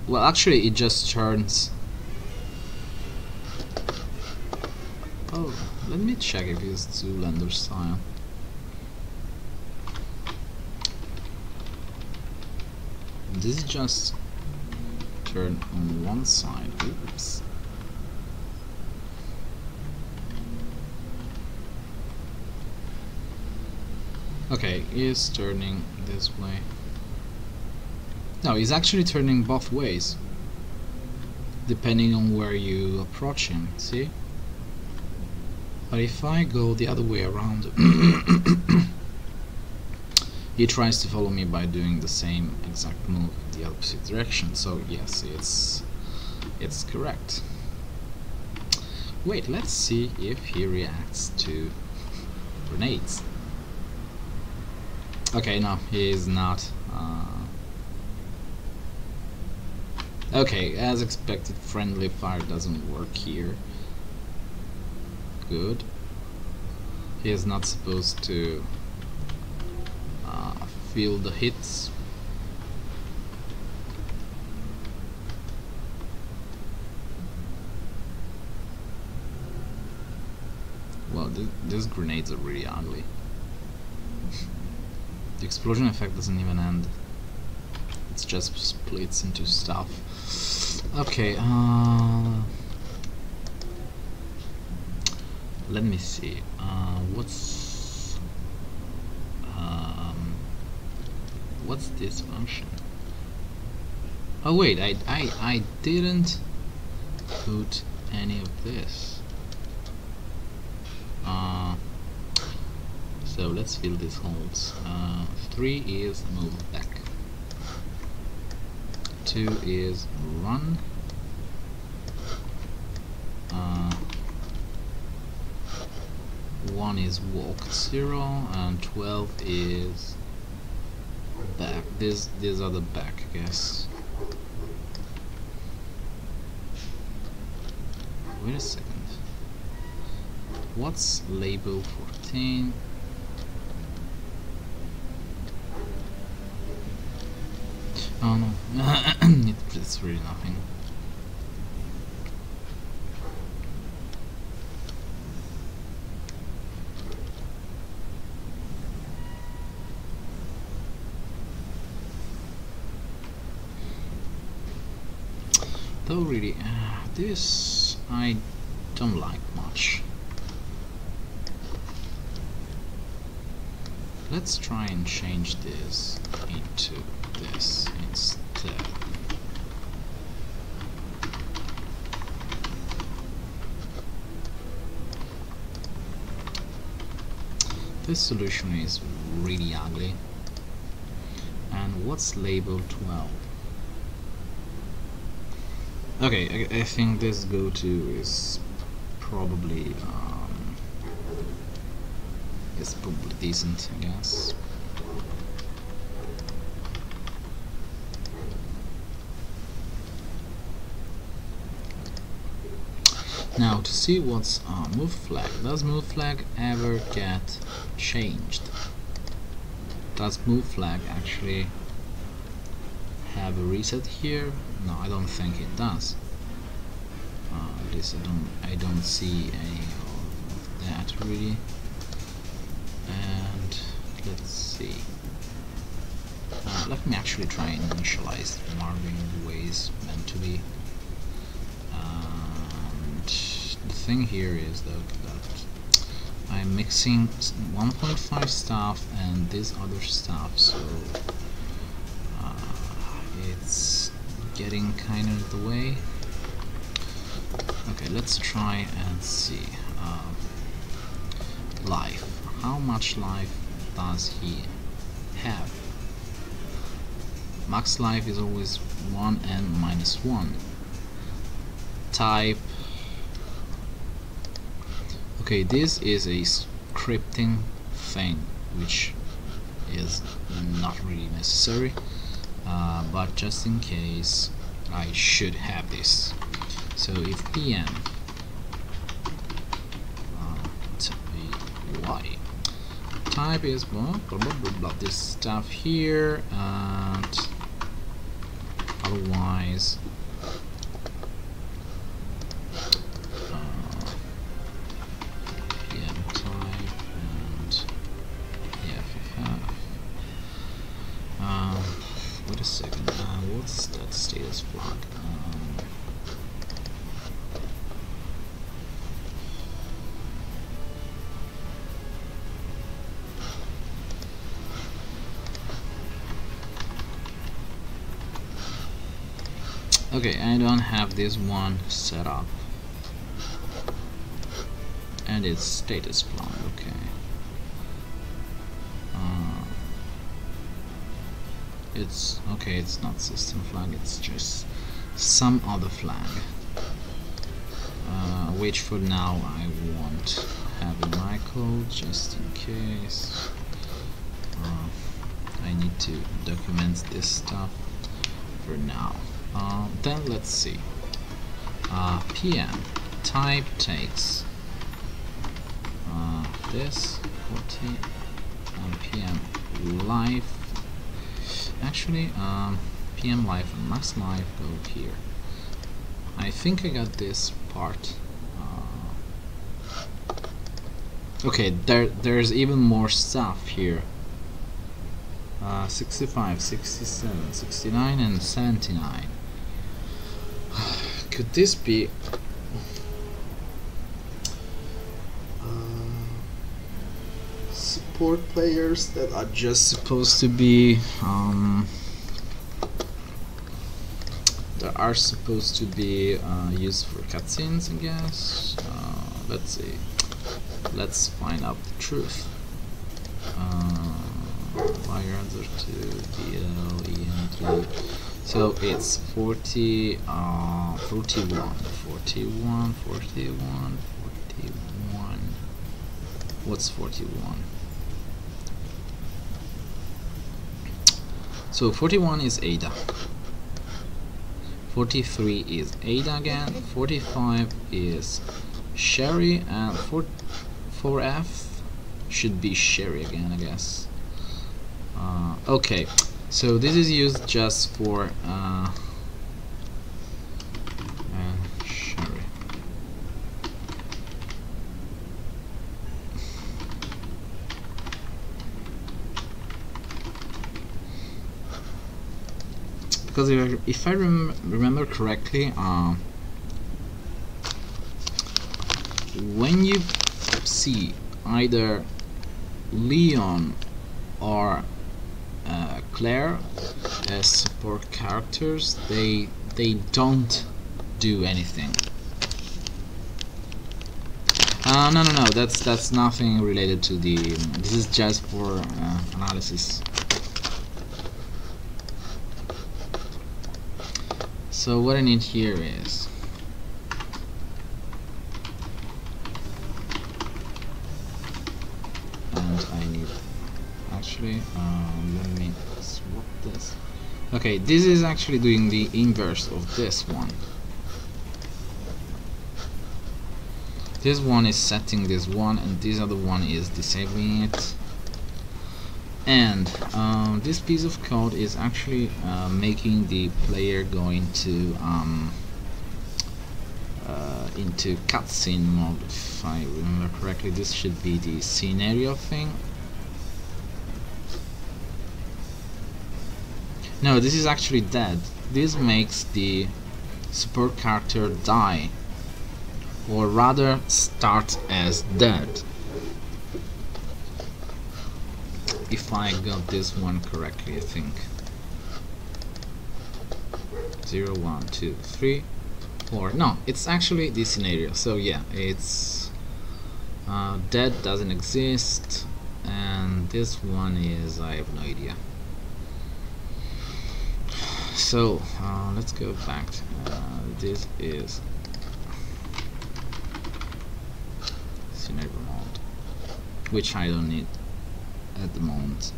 Well, actually, it just turns. Oh, let me check if it's Zoolander style. This is just turn on one side. Oops. Okay, it's turning this way. No, it's actually turning both ways, depending on where you approach him, see? But if I go the other way around, he tries to follow me by doing the same exact move in the opposite direction, so yes, it's correct. Wait, let's see if he reacts to grenades. Okay, no, he is not. Okay, as expected, friendly fire doesn't work here. Good. He is not supposed to feel the hits. Well, these grenades are really ugly. The explosion effect doesn't even end. It just splits into stuff. Okay, let me see. What's this function? Oh wait, I didn't put any of this. So let's fill these holes. 3 is move back. 2 is run. 1 is walk. 0 and 12 is back. These are the back, I guess. Wait a second. What's label 14? Oh no, it's really nothing. Though really, this I don't like much. Let's try and change this into this instead. This solution is really ugly. And what's label 12? Okay, I think this go-to is probably decent, I guess. Now to see what's move flag. Does move flag ever get changed? Does move flag actually have a reset here? No, I don't think it does. At least I don't see any of that really. And let's see. Let me actually try and initialize Marvin the way it's meant to be. And the thing here is that I'm mixing 1.5 stuff and this other stuff, so it's getting kind of the way. Okay, let's try and see. Life. How much life does he have? Max life is always 1 and -1. Type. Okay, this is a scripting thing, which is not really necessary, but just in case I should have this. So if PM y type is blah blah blah blah blah, this stuff here, and otherwise PM type and wait a second, what's that status flag? Okay, I don't have this one set up, and it's status flag. Okay. It's okay. It's not system flag. It's just some other flag, which for now I won't have in my code, just in case. I need to document this stuff for now. Then let's see. PM type takes this 40 and PM life. Actually, PM life and max life go here. I think I got this part. Okay, there's even more stuff here. 65, 67, 69, and 79. Could this be support players that are just supposed to be used for cutscenes, I guess? Let's see. Let's find out the truth. Wire answer to DL ENT. So it's 41. What's 41? So 41 is Ada. 43 is Ada again. 45 is Sherry, and 4F should be Sherry again, I guess. Okay, so this is used just for Sherry. Because if I remember correctly, when you see either Leon or Claire as support characters, they don't do anything. No, that's nothing related to the. This is just for analysis. So what I need here is let me swap this. Okay, this is actually doing the inverse of this one. This one is setting this one, and this other one is disabling it. And this piece of code is actually making the player go into cutscene mode. If I remember correctly, this should be the scenario thing. No, this is actually dead. This makes the support character die, or rather start as dead. if I got this one correctly, I think. 0, 1, 2, 3, 4. No, it's actually this scenario. So yeah, it's dead doesn't exist, and this one is, I have no idea. So let's go back to, this is scenario mode, which I don't need at the moment.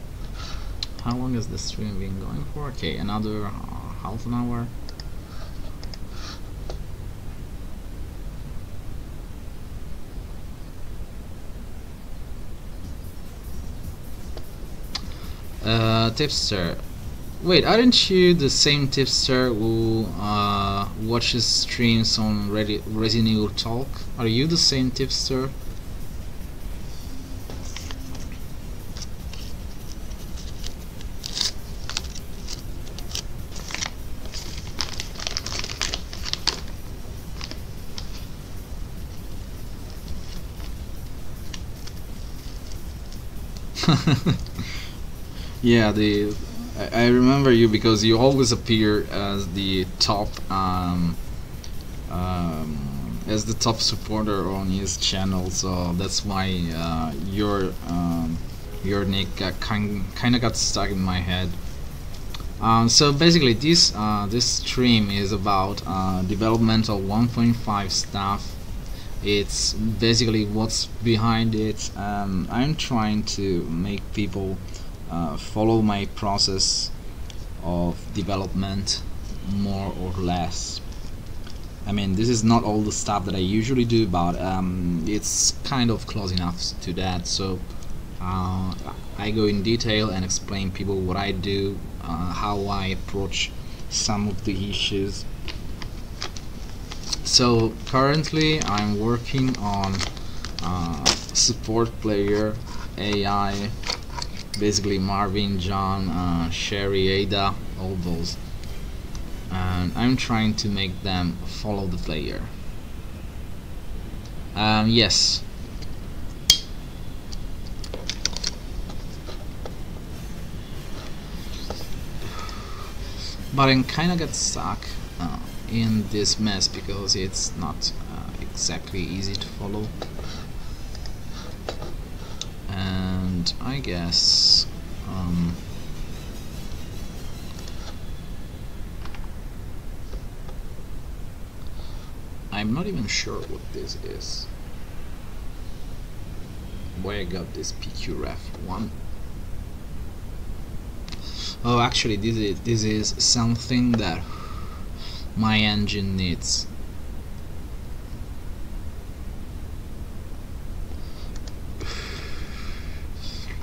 How long has the stream been going for? Okay, another half an hour. Tipster. Wait, aren't you the same tipster who watches streams on Resident Evil Talk? Are you the same tipster? Yeah, I remember you because you always appear as the top as the top supporter on his channel, so that's why your nick kind of got stuck in my head. So basically, this stream is about developmental 1.5 stuff. It's basically what's behind it. I'm trying to make people follow my process of development more or less. I mean, this is not all the stuff that I usually do, but it's kind of close enough to that. So I go in detail and explain people what I do, how I approach some of the issues. So currently I'm working on support player AI, basically Marvin, John, Sherry, Ada, all those, and I'm trying to make them follow the player. Yes. But I kinda get stuck in this mess because it's not exactly easy to follow, and I guess I'm not even sure what this is, where I got this PQRef1. Oh, actually this is something that my engine needs.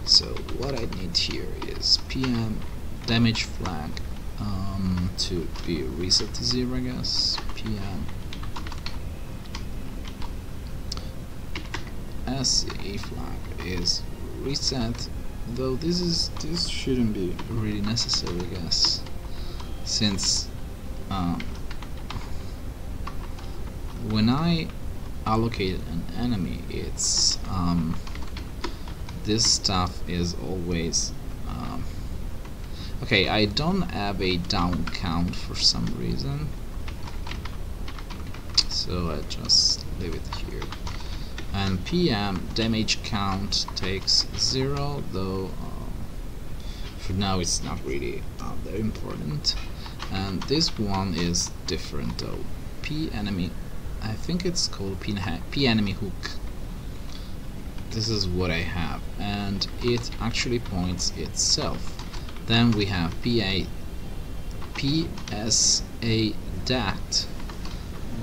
So what I need here is PM damage flag to be reset to 0, I guess. PM SE flag is reset, though this shouldn't be really necessary, I guess, since when I allocate an enemy, it's this stuff is always okay. I don't have a down count for some reason, so I just leave it here. And PM damage count takes 0, though for now it's not really that important. And this one is different though. P enemy, I think it's called P enemy hook. This is what I have, and it actually points itself. Then we have PSA dat.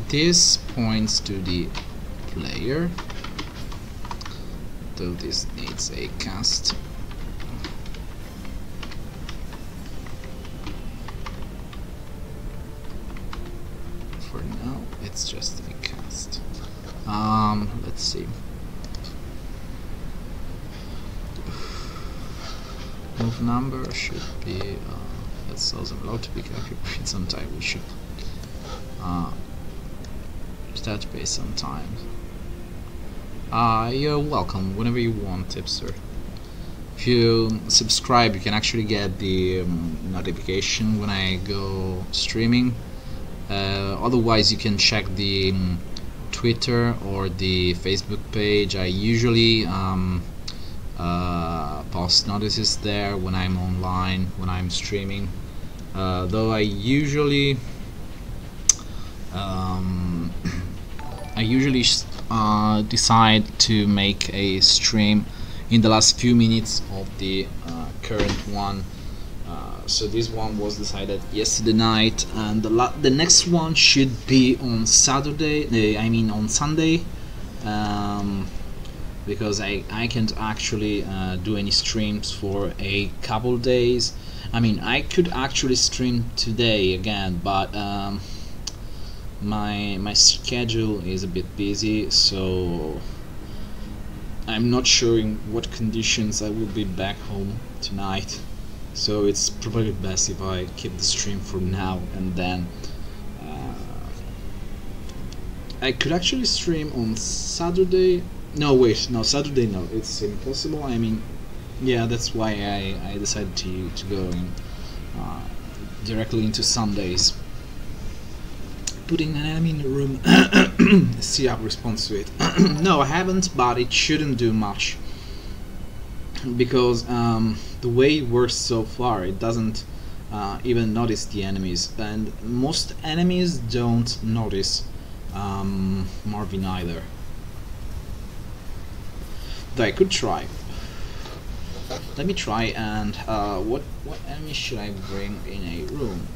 This points to the player, though this needs a cast. For now, it's just a cast. Let's see. Move number should be that's also allowed to be calculated sometime. We should touch base sometime. You're welcome whenever you want, Tipster. if you subscribe, you can actually get the notification when I go streaming. Otherwise, you can check the Twitter or the Facebook page. I usually post notices there when I'm online, when I'm streaming. Though I usually decide to make a stream in the last few minutes of the current one. So this one was decided yesterday night, and the next one should be on Saturday. I mean on Sunday, because I can't actually do any streams for a couple days. I mean, I could actually stream today again, but my schedule is a bit busy, so I'm not sure in what conditions I will be back home tonight. So it's probably best if I keep the stream for now, and then I could actually stream on Saturday. No, wait, no, Saturday, no, it's impossible. I mean, yeah, that's why I decided to go in directly into Sundays. Putting an enemy in the room. See how responds to it. No, I haven't, but it shouldn't do much, because the way it works so far, it doesn't even notice the enemies, and most enemies don't notice Marvin either. Though I could try. Let me try, and what enemy should I bring in a room?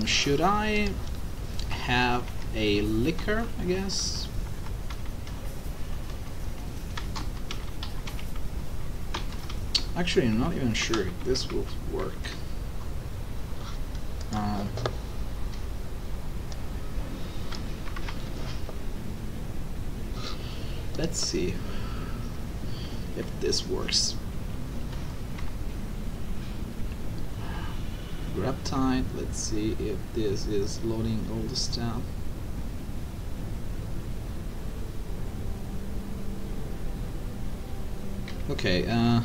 Should I have a liquor, I guess? Actually, I'm not even sure if this will work. Let's see if this works. Grab time. Let's see if this is loading all the stuff. Okay, the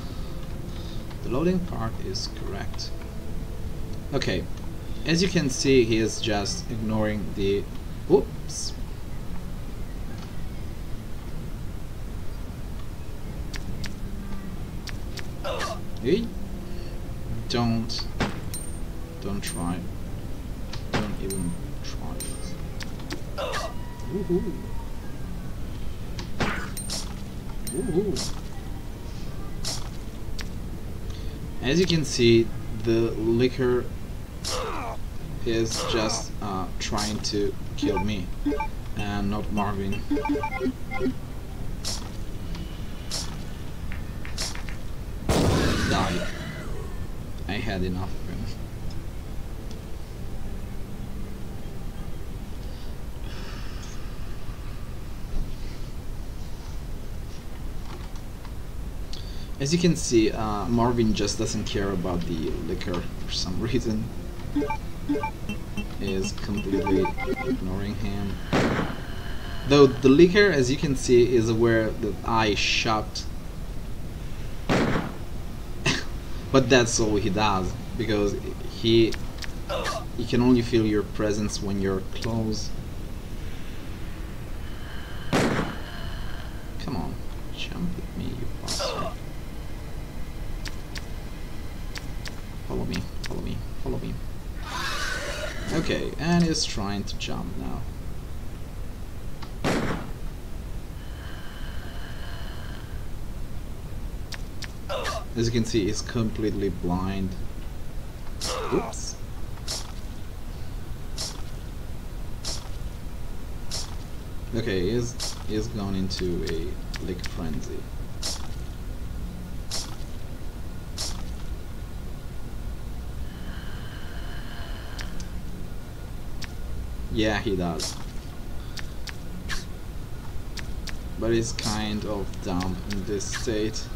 loading part is correct. Okay, as you can see, he is just ignoring the... Oops. Hey, don't try. Don't even try it. Woohoo! Woohoo! As you can see, the liquor is just trying to kill me and not Marvin. Die. I had enough of him. As you can see, Marvin just doesn't care about the liquor for some reason. He is completely ignoring him. Though the liquor, as you can see, is aware that I shot. But that's all he does, because he can only feel your presence when you're close. Come on, jump with me, you bastard. Follow me, follow me, follow me. Okay, and he's trying to jump now. As you can see, he's completely blind. Oops. Okay, he's gone into a lick frenzy. Yeah, he does. But he's kind of dumb in this state.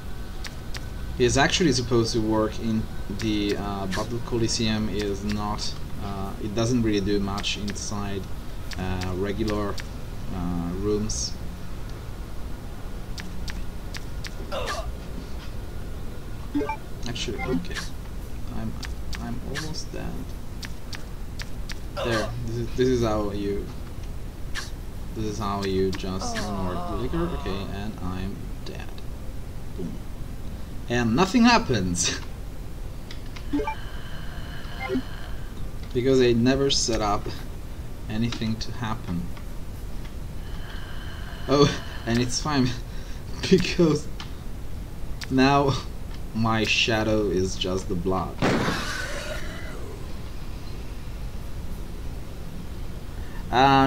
He's actually supposed to work in the Battle Coliseum. Is not. It doesn't really do much inside regular rooms. Actually, okay. I'm almost dead. There. This is how you. This is how you just ignore the liquor. Okay, and I'm dead. Boom. And nothing happens. Because I never set up anything to happen. Oh, and it's fine because now my shadow is just the blood.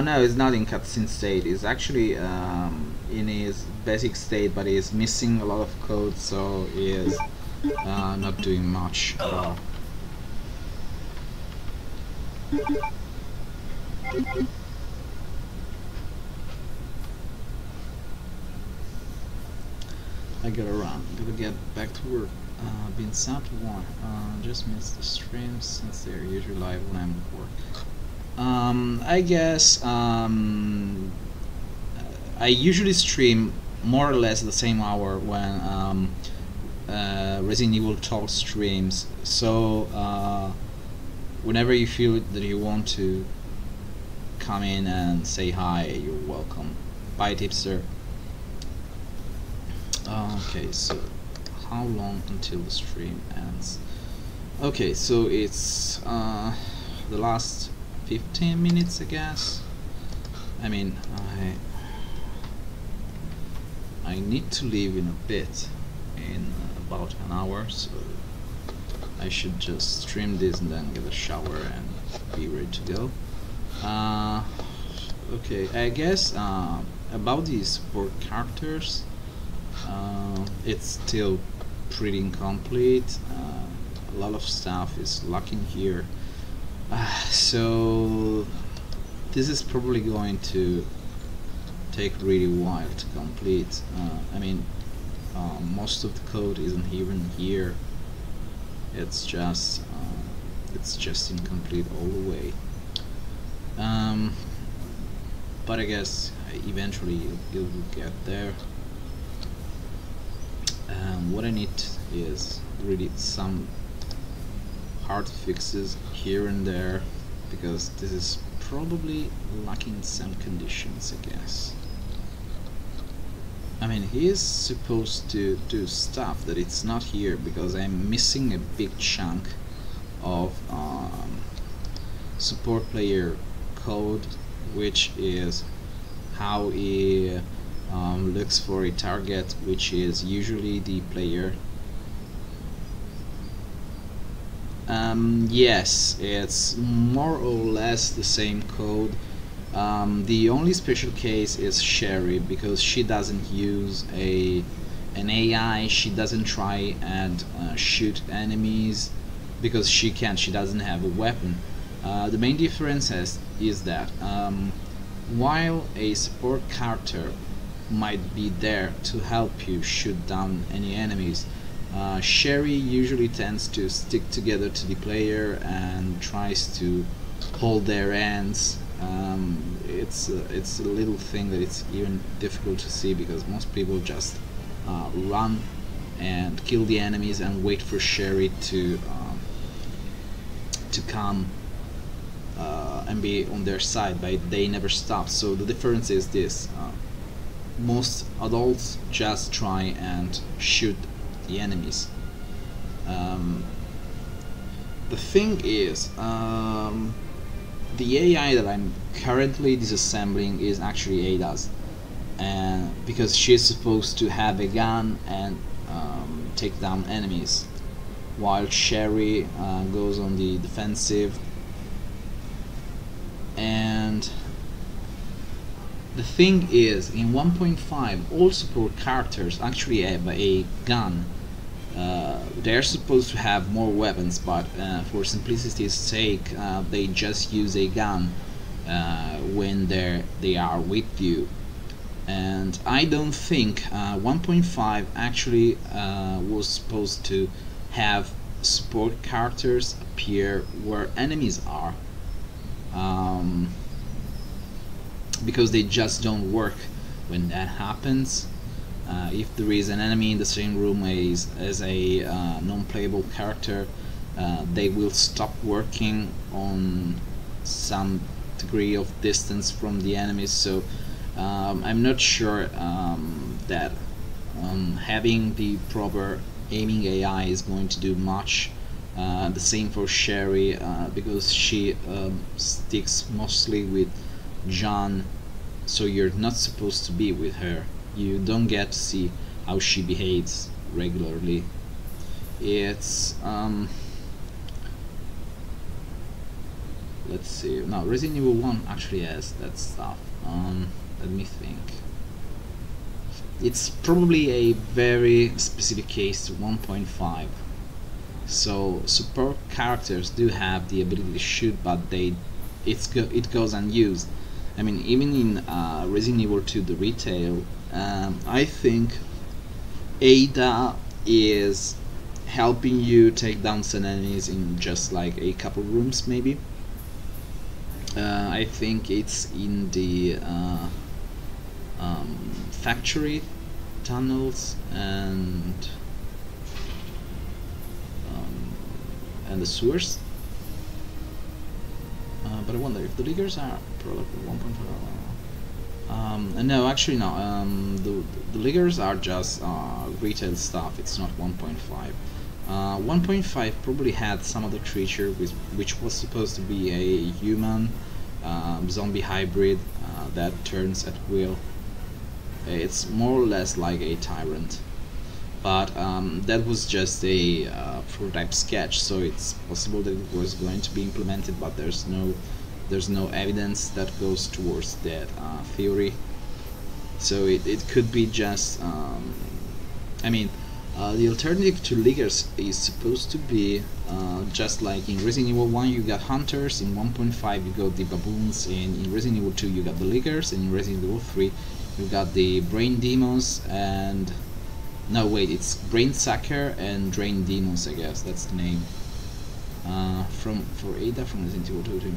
No, it's not in cutscene state. It's actually in his basic state, but he's missing a lot of code, so he is not doing much at all. I gotta run. Gotta get back to work. Been sent one. Just missed the streams since they're usually live when I'm at work. I guess I usually stream more or less the same hour when Resident Evil Talk streams. So whenever you feel that you want to come in and say hi, you're welcome. Bye, tipster. Okay, so how long until the stream ends? Okay, so it's the last 15 minutes, I guess. I mean, I need to leave in a bit, in about an hour, so I should just stream this and then get a shower and be ready to go. Okay, I guess about these 4 characters, it's still pretty incomplete. A lot of stuff is lacking here. So this is probably going to take really a while to complete. I mean, most of the code isn't even here. It's just incomplete all the way. But I guess eventually it will get there. What I need is really some hard fixes here and there, because this is probably lacking some conditions, I guess. I mean, he is supposed to do stuff that it's not here, because I'm missing a big chunk of support player code, which is how he looks for a target, which is usually the player. Yes, it's more or less the same code. The only special case is Sherry, because she doesn't use an AI. She doesn't try and shoot enemies because she can't. She doesn't have a weapon. The main difference is that while a support character might be there to help you shoot down any enemies, Sherry usually tends to stick together to the player and tries to hold their hands. It's a little thing that it's even difficult to see, because most people just run and kill the enemies and wait for Sherry to come and be on their side, but they never stop. So the difference is this: most adults just try and shoot the enemies. The thing is, the AI that I'm currently disassembling is actually Ada's, and because she's supposed to have a gun and take down enemies, while Sherry goes on the defensive. And the thing is, in 1.5 all support characters actually have a gun. They're supposed to have more weapons, but for simplicity's sake they just use a gun when they are with you. And I don't think 1.5 actually was supposed to have support characters appear where enemies are, because they just don't work when that happens. if there is an enemy in the same room as a non-playable character, they will stop working on some degree of distance from the enemies. So I'm not sure that having the proper aiming AI is going to do much. The same for Sherry, because she sticks mostly with John, so you're not supposed to be with her. You don't get to see how she behaves regularly. It's let's see. No, Resident Evil 1 actually has that stuff. Let me think. It's probably a very specific case to 1.5. So support characters do have the ability to shoot, but it goes unused. I mean, even in Resident Evil 2 the retail, I think Ada is helping you take down some enemies in just like a couple rooms maybe. I think it's in the factory tunnels and the sewers. But I wonder if the Liggers are product 1.5. No, actually no. The Liggers are just retail stuff. It's not 1.5. 1.5 probably had some other creature which was supposed to be a human zombie hybrid that turns at will. It's more or less like a tyrant, but that was just a prototype sketch, so it's possible that it was going to be implemented, but there's no evidence that goes towards that theory. So it could be just I mean, the alternative to Liggers is supposed to be just like in Resident Evil 1 you got hunters, in 1.5 you got the baboons, and in Resident Evil 2 you got the Liggers, and in Resident Evil 3 you got the brain demons, and no wait, it's brain sucker and drain demons, I guess that's the name. For Ada from Resident Evil 2.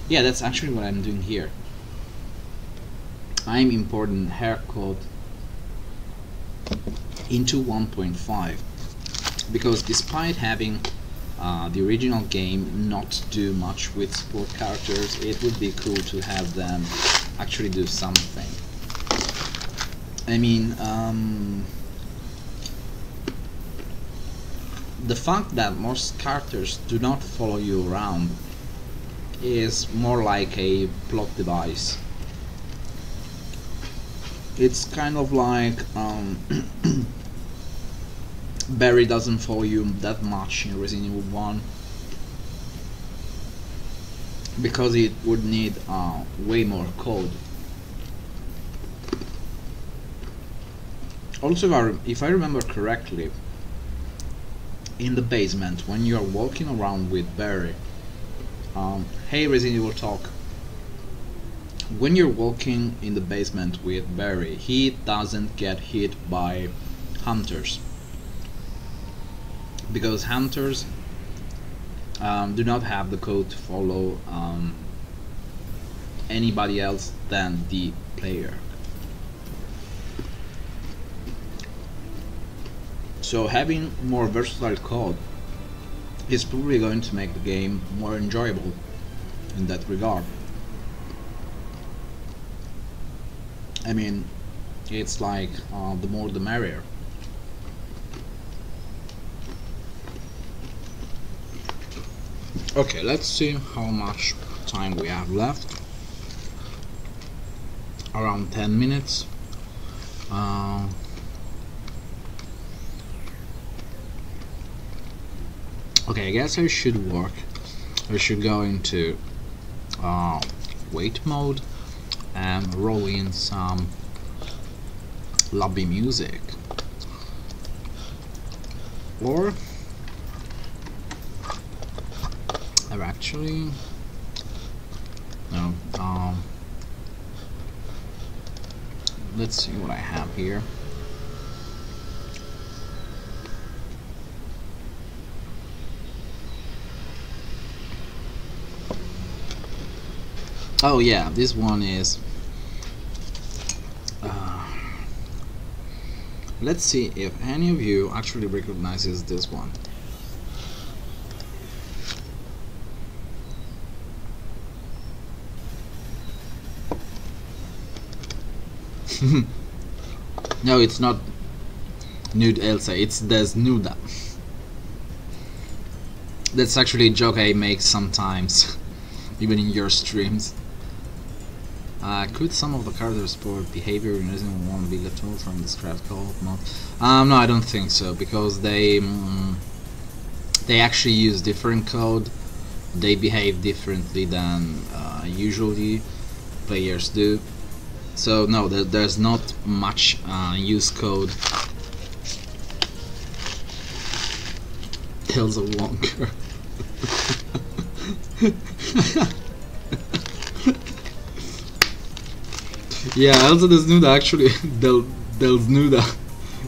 Yeah, that's actually what I'm doing here. I'm importing hair code into 1.5 because despite having the original game not do much with support characters, it would be cool to have them actually do something. I mean, the fact that most characters do not follow you around is more like a plot device. It's kind of like Barry doesn't follow you that much in Resident Evil 1 because it would need way more code. Also, if I remember correctly, in the basement when you're walking around with Barry, hey Resident Evil Talk, when you're walking in the basement with Barry, he doesn't get hit by hunters because hunters do not have the code to follow anybody else than the player. So having more versatile code is probably going to make the game more enjoyable in that regard. I mean, it's like the more the merrier. Okay, let's see how much time we have left. Around 10 minutes. Okay, I guess I should work. I should go into wait mode and roll in some lobby music. Or I've actually no. Let's see what I have here. Oh yeah, this one is Let's see if any of you actually recognizes this one. No, it's not Nude Elsa, it's Desnuda. That's actually a joke I make sometimes, even in your streams. Could some of the characters support behavior in Resident 1 be left over from the scrap co-op mode? No, I don't think so, because they actually use different code. They behave differently than usually players do. So no, there's not much use code. Tales of Wonka. Yeah, Elsa Desnuda actually, Desnuda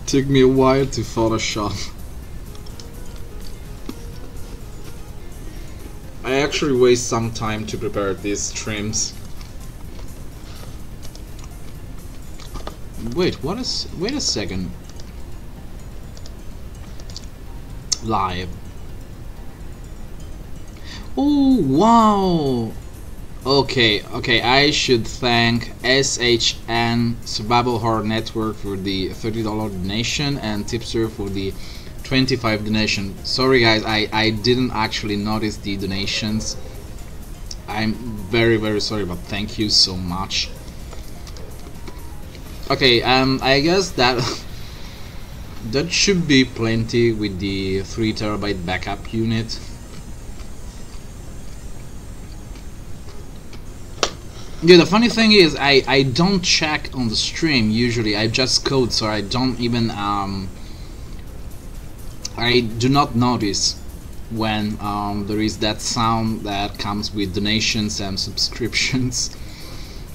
took me a while to Photoshop. I actually waste some time to prepare these streams. Wait, wait a second. Live. Oh wow. Okay, I should thank SHN Survival Horror Network for the $30 donation and Tipster for the 25 donation. Sorry guys, I didn't actually notice the donations. I'm very sorry, but thank you so much. Okay, I guess that that should be plenty with the 3 TB backup unit. Yeah, the funny thing is I don't check on the stream usually. I just code, so I don't even I do not notice when there is that sound that comes with donations and subscriptions,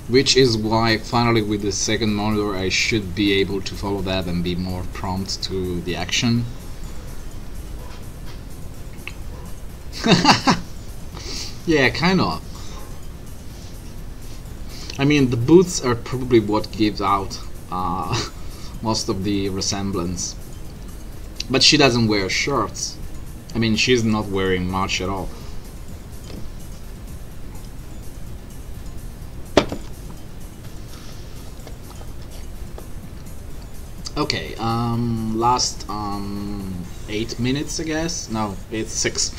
which is why finally with the second monitor I should be able to follow that and be more prompt to the action. Yeah, kind of. I mean, the boots are probably what gives out most of the resemblance. But she doesn't wear shirts. I mean, she's not wearing much at all. Okay, last 8 minutes, I guess. No, it's 6.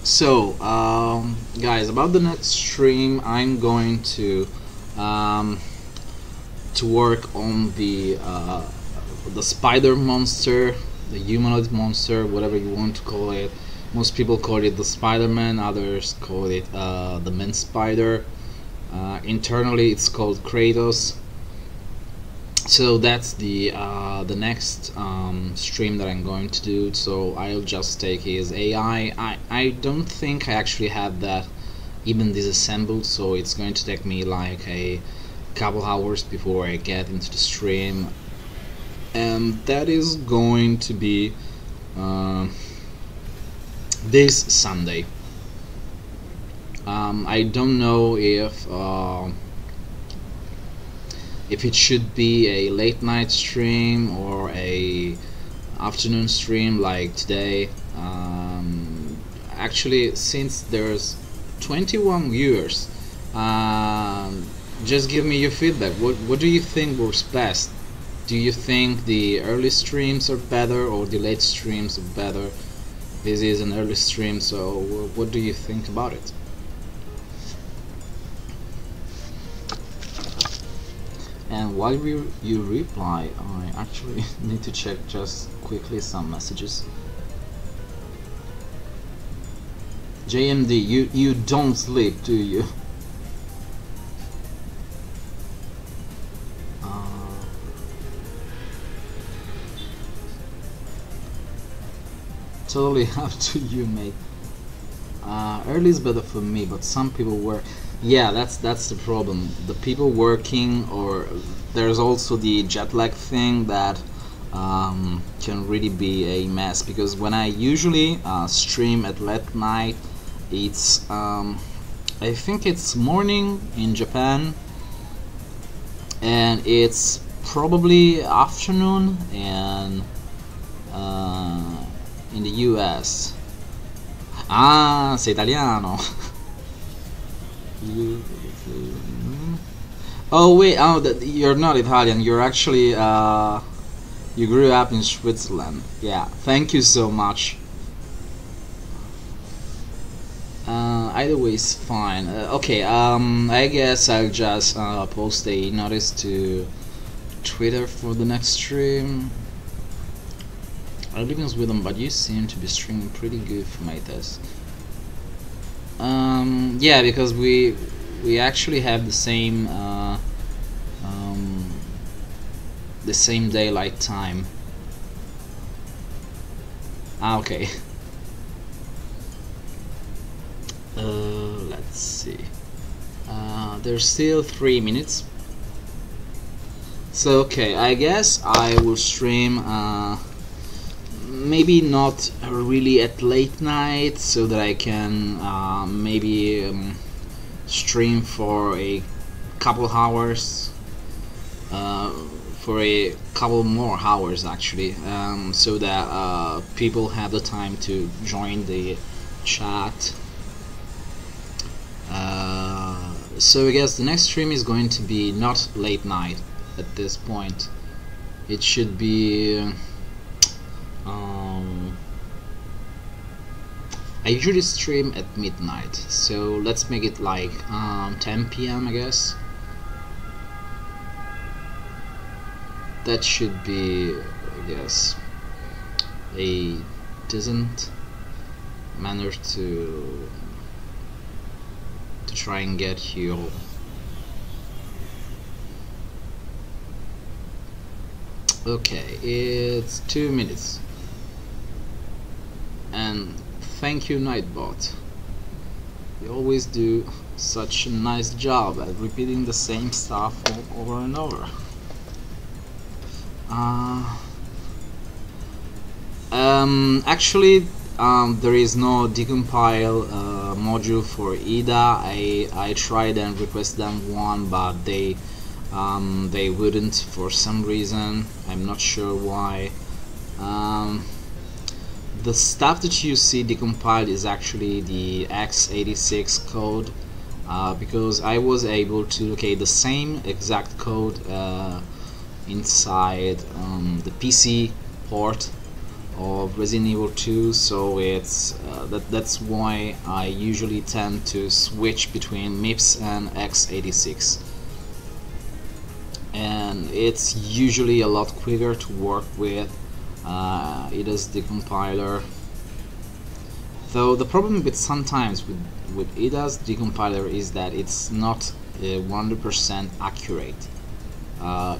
So, guys, about the next stream, I'm going to work on the spider monster, the humanoid monster, whatever you want to call it. Most people call it the Spider-Man, others call it the Man Spider. Internally, it's called Kratos. So that's the next stream that I'm going to do. So I'll just take his AI. I don't think I actually have that even disassembled, so it's going to take me like a couple hours before I get into the stream, and that is going to be this Sunday. I don't know if it should be a late night stream or a afternoon stream like today. Actually, since there's 21 viewers, just give me your feedback. What do you think works best? Do you think the early streams are better or the late streams are better? This is an early stream, so what do you think about it? And while you reply, I actually need to check just quickly some messages. JMD, you don't sleep, do you? Totally up to you, mate. Early is better for me, but some people work. Yeah, that's the problem. The people working, or there's also the jet lag thing that can really be a mess, because when I usually stream at late night, it's I think it's morning in Japan, and it's probably afternoon in the US. Ah, sei italiano. Oh wait, oh, you're not Italian. You're actually you grew up in Switzerland. Yeah, thank you so much. Either way is fine. Okay, I guess I'll just post a notice to Twitter for the next stream. I live in Sweden, but you seem to be streaming pretty good for my test. Yeah, because we actually have the same daylight time. Ah, okay. Let's see. There's still 3 minutes. So okay, I guess I will stream maybe not really at late night, so that I can maybe stream for a couple hours, for a couple more hours actually, so that people have the time to join the chat. So I guess the next stream is going to be not late night at this point. It should be I usually stream at midnight, so let's make it like 10 p.m. I guess. That should be, I guess, a decent manner to try and get you all. Okay, it's 2 minutes. And thank you, Nightbot. You always do such a nice job at repeating the same stuff over and over. Actually, there is no decompile module for IDA. I tried and requested them one, but they wouldn't for some reason. I'm not sure why. The stuff that you see decompiled is actually the x86 code, because I was able to locate the same exact code inside the PC port of Resident Evil 2, so it's that's why I usually tend to switch between MIPS and x86, and it's usually a lot quicker to work with. It is the compiler, though the problem with sometimes with IDA's decompiler is that it's not 100% accurate.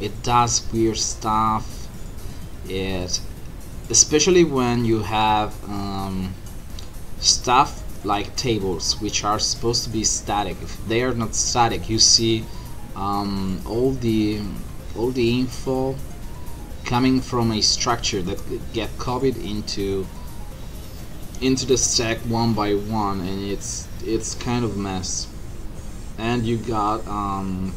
It does weird stuff. Especially when you have stuff like tables, which are supposed to be static. If they are not static, you see all the info coming from a structure that get copied into the stack one by one, and it's kind of a mess. And you got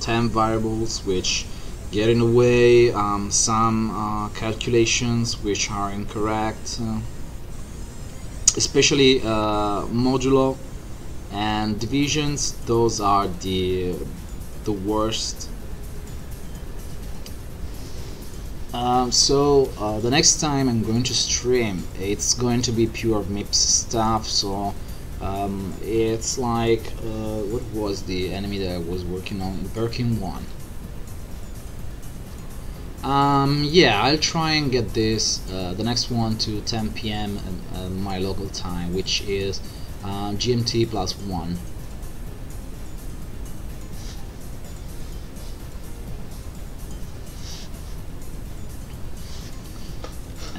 10 variables which get in the way, some calculations which are incorrect, especially modulo and divisions. Those are the worst. So the next time I'm going to stream, it's going to be pure MIPS stuff. So it's like what was the enemy that I was working on? Birkin 1. Yeah, I'll try and get this the next one to 10 p.m. My local time, which is GMT +1.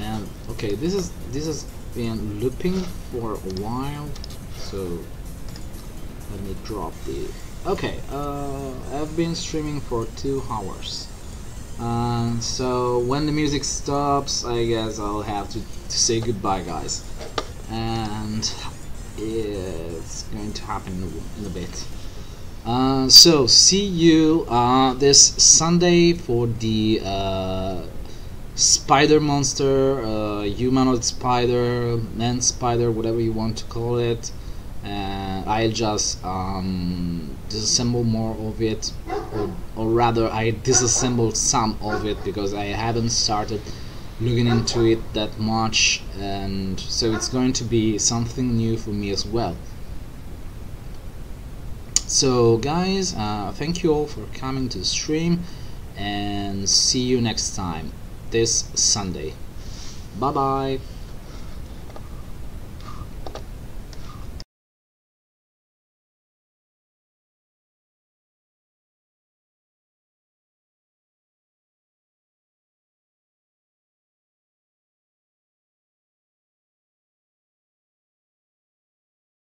And okay, this has been looping for a while, so let me drop the. Okay, I've been streaming for 2 hours. So when the music stops, I guess I'll have to say goodbye, guys, and it's going to happen in a bit. So see you this Sunday for the spider monster, humanoid spider, man spider, whatever you want to call it. I'll just disassemble more of it, or rather I disassembled some of it because I haven't started looking into it that much, and so it's going to be something new for me as well. So guys, thank you all for coming to the stream, and see you next time this Sunday. Bye bye.